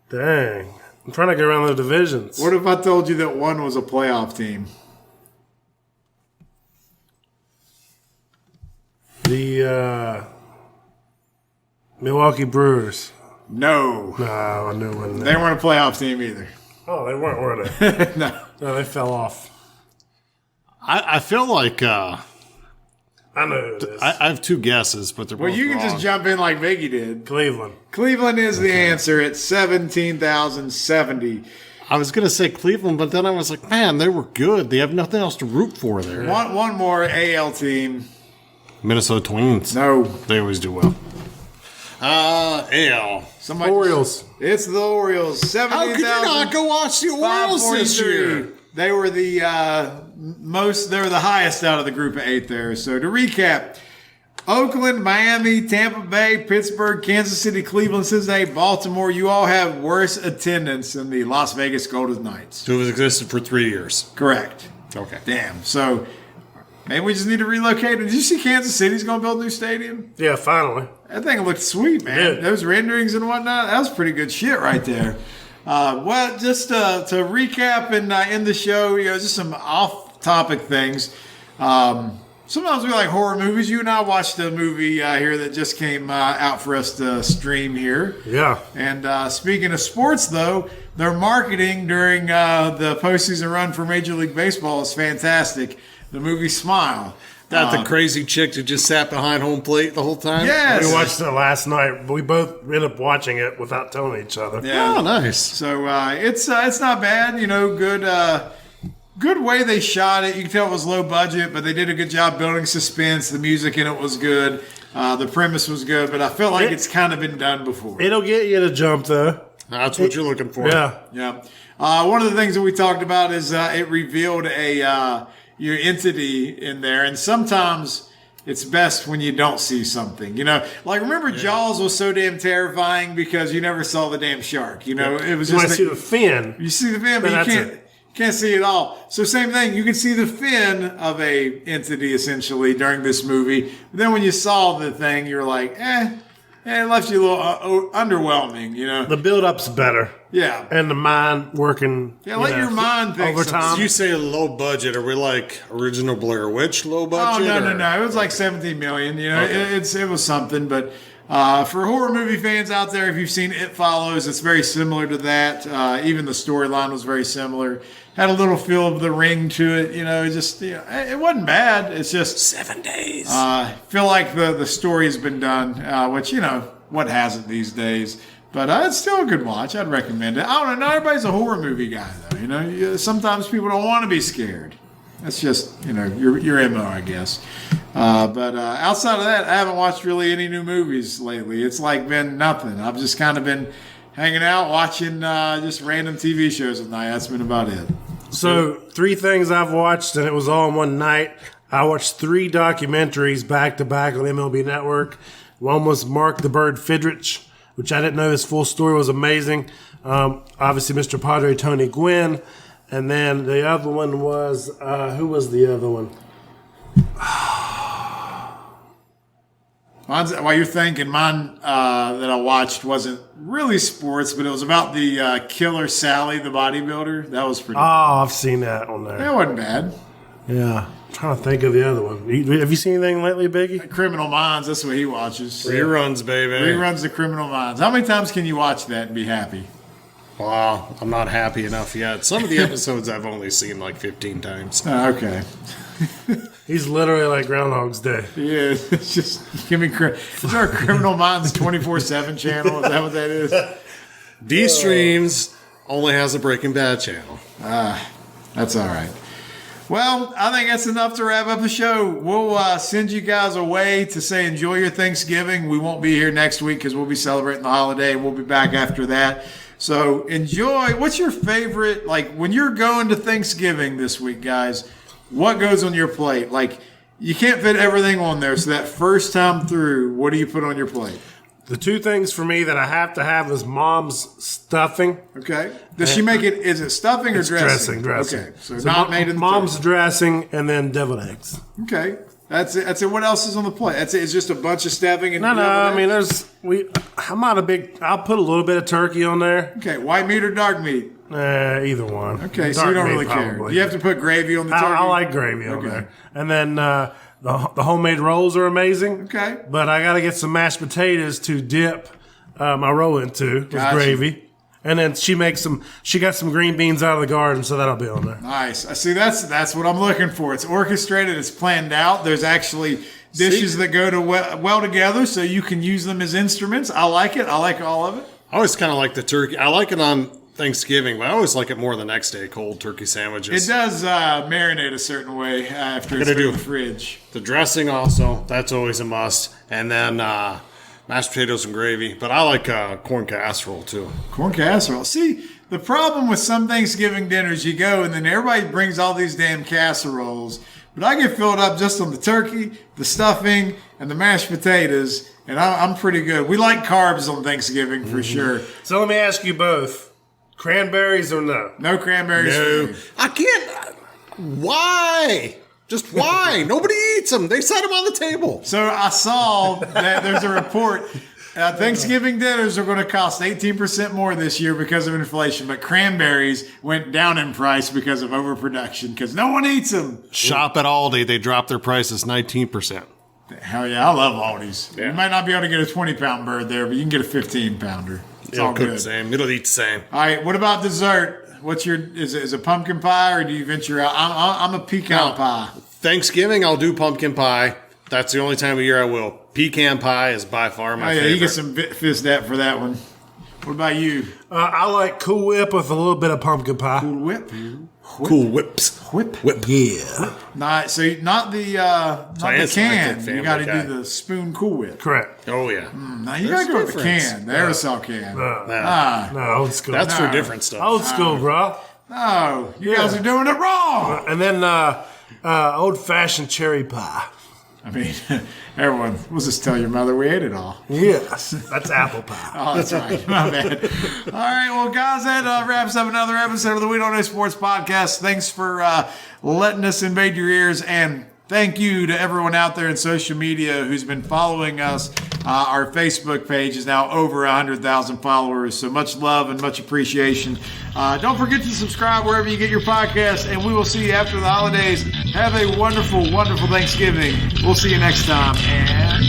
I'm trying to get around the divisions. What if I told you that one was a playoff team? The Milwaukee Brewers. No. No, I knew it wasn't They there. weren't a playoff team either. Oh, they weren't, were they? No. No, they fell off. I feel like I know who it is. I have 2 guesses, but they're Well, both you can wrong. just jump in like Biggie did. Cleveland. Cleveland is the answer at 17,070. I was going to say Cleveland, but then I was like, man, they were good. They have nothing else to root for there. One more AL team. Minnesota Twins. No. They always do well. AL. Somebody. Orioles. It's the Orioles. How could you not go watch the Orioles this year? They were the they were the highest out of the group of 8 there. So to recap, Oakland, Miami, Tampa Bay, Pittsburgh, Kansas City, Cleveland, Cincinnati, Baltimore, you all have worse attendance than the Las Vegas Golden Knights. So it has existed for 3 years. Correct. Okay. Damn. So maybe we just need to relocate. Did you see Kansas City's going to build a new stadium? Yeah, finally. That thing looked sweet, man. Yeah. Those renderings and whatnot, that was pretty good shit right there. Well, just to recap and end the show, just some off-topic things. Sometimes we like horror movies. You and I watched a movie here that just came out for us to stream here. Yeah. And speaking of sports, though, their marketing during the postseason run for Major League Baseball is fantastic. The movie Smile. That the crazy chick that just sat behind home plate the whole time? Yes. We watched it last night. We both ended up watching it without telling each other. Yeah. Oh, nice. So it's not bad. Good way they shot it. You can tell it was low budget, but they did a good job building suspense. The music in it was good. The premise was good, but I feel like it's kind of been done before. It'll get you to jump, though. That's what you're looking for. Yeah. Yeah. One of the things that we talked about is it revealed your entity in there, and sometimes it's best when you don't see something. Like remember Jaws was so damn terrifying because you never saw the damn shark. It was You just might see the fin. you see the fin, but That's you can't see it all. So same thing, you can see the fin of a entity essentially during this movie. But then when you saw the thing, you're like, it left you a little underwhelming. The build-up's better. Yeah. And the mind working. Yeah, let your mind think over time. You say low budget. Are we like original Blair Witch low Oh budget? no! It was like 17 million. It was something. But for horror movie fans out there, if you've seen It Follows, it's very similar to that. Even the storyline was very similar. Had a little feel of The Ring to it. It wasn't bad. It's just 7 days. feel like the story has been done, which what hasn't these days. But it's still a good watch. I'd recommend it. I don't know. Not everybody's a horror movie guy, though. Sometimes people don't want to be scared. That's just, your MO, I guess. But outside of that, I haven't watched really any new movies lately. It's like been nothing. I've just kind of been hanging out, watching just random TV shows at night. That's been about it. So 3 things I've watched, and it was all in one night. I watched 3 documentaries back to back on MLB Network. One was Mark the Bird Fidrich, which I didn't know his full story was amazing. Obviously, Mr. Padre Tony Gwynn. And then the other one was, who was the other one? While you're thinking, mine that I watched wasn't really sports, but it was about the Killer Sally, the bodybuilder. That was pretty Oh, I've seen that on there. That wasn't bad. Yeah. I'm trying to think of the other one. Have you seen anything lately, Biggie? Criminal Minds, that's what he watches. Reruns, baby. Reruns of Criminal Minds. How many times can you watch that and be happy? Wow, I'm not happy enough yet. Some of the episodes I've only seen like 15 times. Okay. He's literally like Groundhog's Day. Yeah, it's just, is there a Criminal Minds 24/7 channel? Is that what that is? D-Streams only has a Breaking Bad channel. That's all right. Well, I think that's enough to wrap up the show. We'll send you guys away to say enjoy your Thanksgiving. We won't be here next week because we'll be celebrating the holiday. We'll be back after that. So enjoy. What's your favorite, like when you're going to Thanksgiving this week, guys, what goes on your plate? Like you can't fit everything on there. So that first time through, what do you put on your plate? The 2 things for me that I have to have is Mom's stuffing. Okay. Does she make it, is it stuffing or dressing? Dressing. Okay. So not made in the Mom's turkey. dressing and then deviled eggs. Okay. That's it. That's it. What else is on the plate? That's it. It's just a bunch of stuffing and No, deviled I mean, eggs? I'm not a big, I'll put a little bit of turkey on there. Okay. White meat or dark meat? Either one. Okay. So Dark you don't meat, really care. probably. You have to put gravy on the turkey? I like gravy on there. And then the homemade rolls are amazing. Okay. But I got to get some mashed potatoes to dip my roll into with Gotcha. gravy. And then she got some green beans out of the garden, so that'll be on there. Nice. I see. That's what I'm looking for. It's orchestrated. It's planned out. There's actually dishes that go to well together, so you can use them as instruments. I like it. I like all of it. I always kind of like the turkey. I like it on Thanksgiving, but I always like it more the next day, cold turkey sandwiches. It does marinate a certain way after it's been in the fridge. The dressing also, that's always a must. And then mashed potatoes and gravy. But I like corn casserole, too. Corn casserole. See, the problem with some Thanksgiving dinners, you go and then everybody brings all these damn casseroles. But I get filled up just on the turkey, the stuffing, and the mashed potatoes. And I'm pretty good. We like carbs on Thanksgiving for sure. So let me ask you both. Cranberries or no? No cranberries. No. For me. I can't. Why? Just why? Nobody eats them. They set them on the table. So I saw that there's a report. Thanksgiving dinners are going to cost 18% more this year because of inflation, but cranberries went down in price because of overproduction because no one eats them. Shop at Aldi. They dropped their prices 19%. Hell yeah, I love Aldi's. Yeah. You might not be able to get a 20-pound bird there, but you can get a 15-pounder. It's It'll all cook good. the same. It'll eat the same. All right, what about dessert? What's your is it pumpkin pie or do you venture out? I'm a pecan pie. Thanksgiving, I'll do pumpkin pie. That's the only time of year I will. Pecan pie is by far my favorite. You get some fist that for that one. What about you? I like Cool Whip with a little bit of pumpkin pie. Cool Whip. Cool Whips. Whip. Yeah. Not so not the can. You got to do the spoon Cool Whip. Correct. Oh, yeah. Now you got to go with the can, the aerosol can. No, old school. That's No. for different stuff. old school, bro. No, you guys are doing it wrong. And then old-fashioned cherry pie. I mean, everyone, we'll just tell your mother we ate it all. Yes, that's apple pie. Oh, that's right. My bad. All right, well, guys, that wraps up another episode of the We Don't Know Sports podcast. Thanks for letting us invade your ears, and thank you to everyone out there in social media who's been following us. Our Facebook page is now over 100,000 followers, so much love and much appreciation. Don't forget to subscribe wherever you get your podcasts, and we will see you after the holidays. Have a wonderful, wonderful Thanksgiving. We'll see you next time, and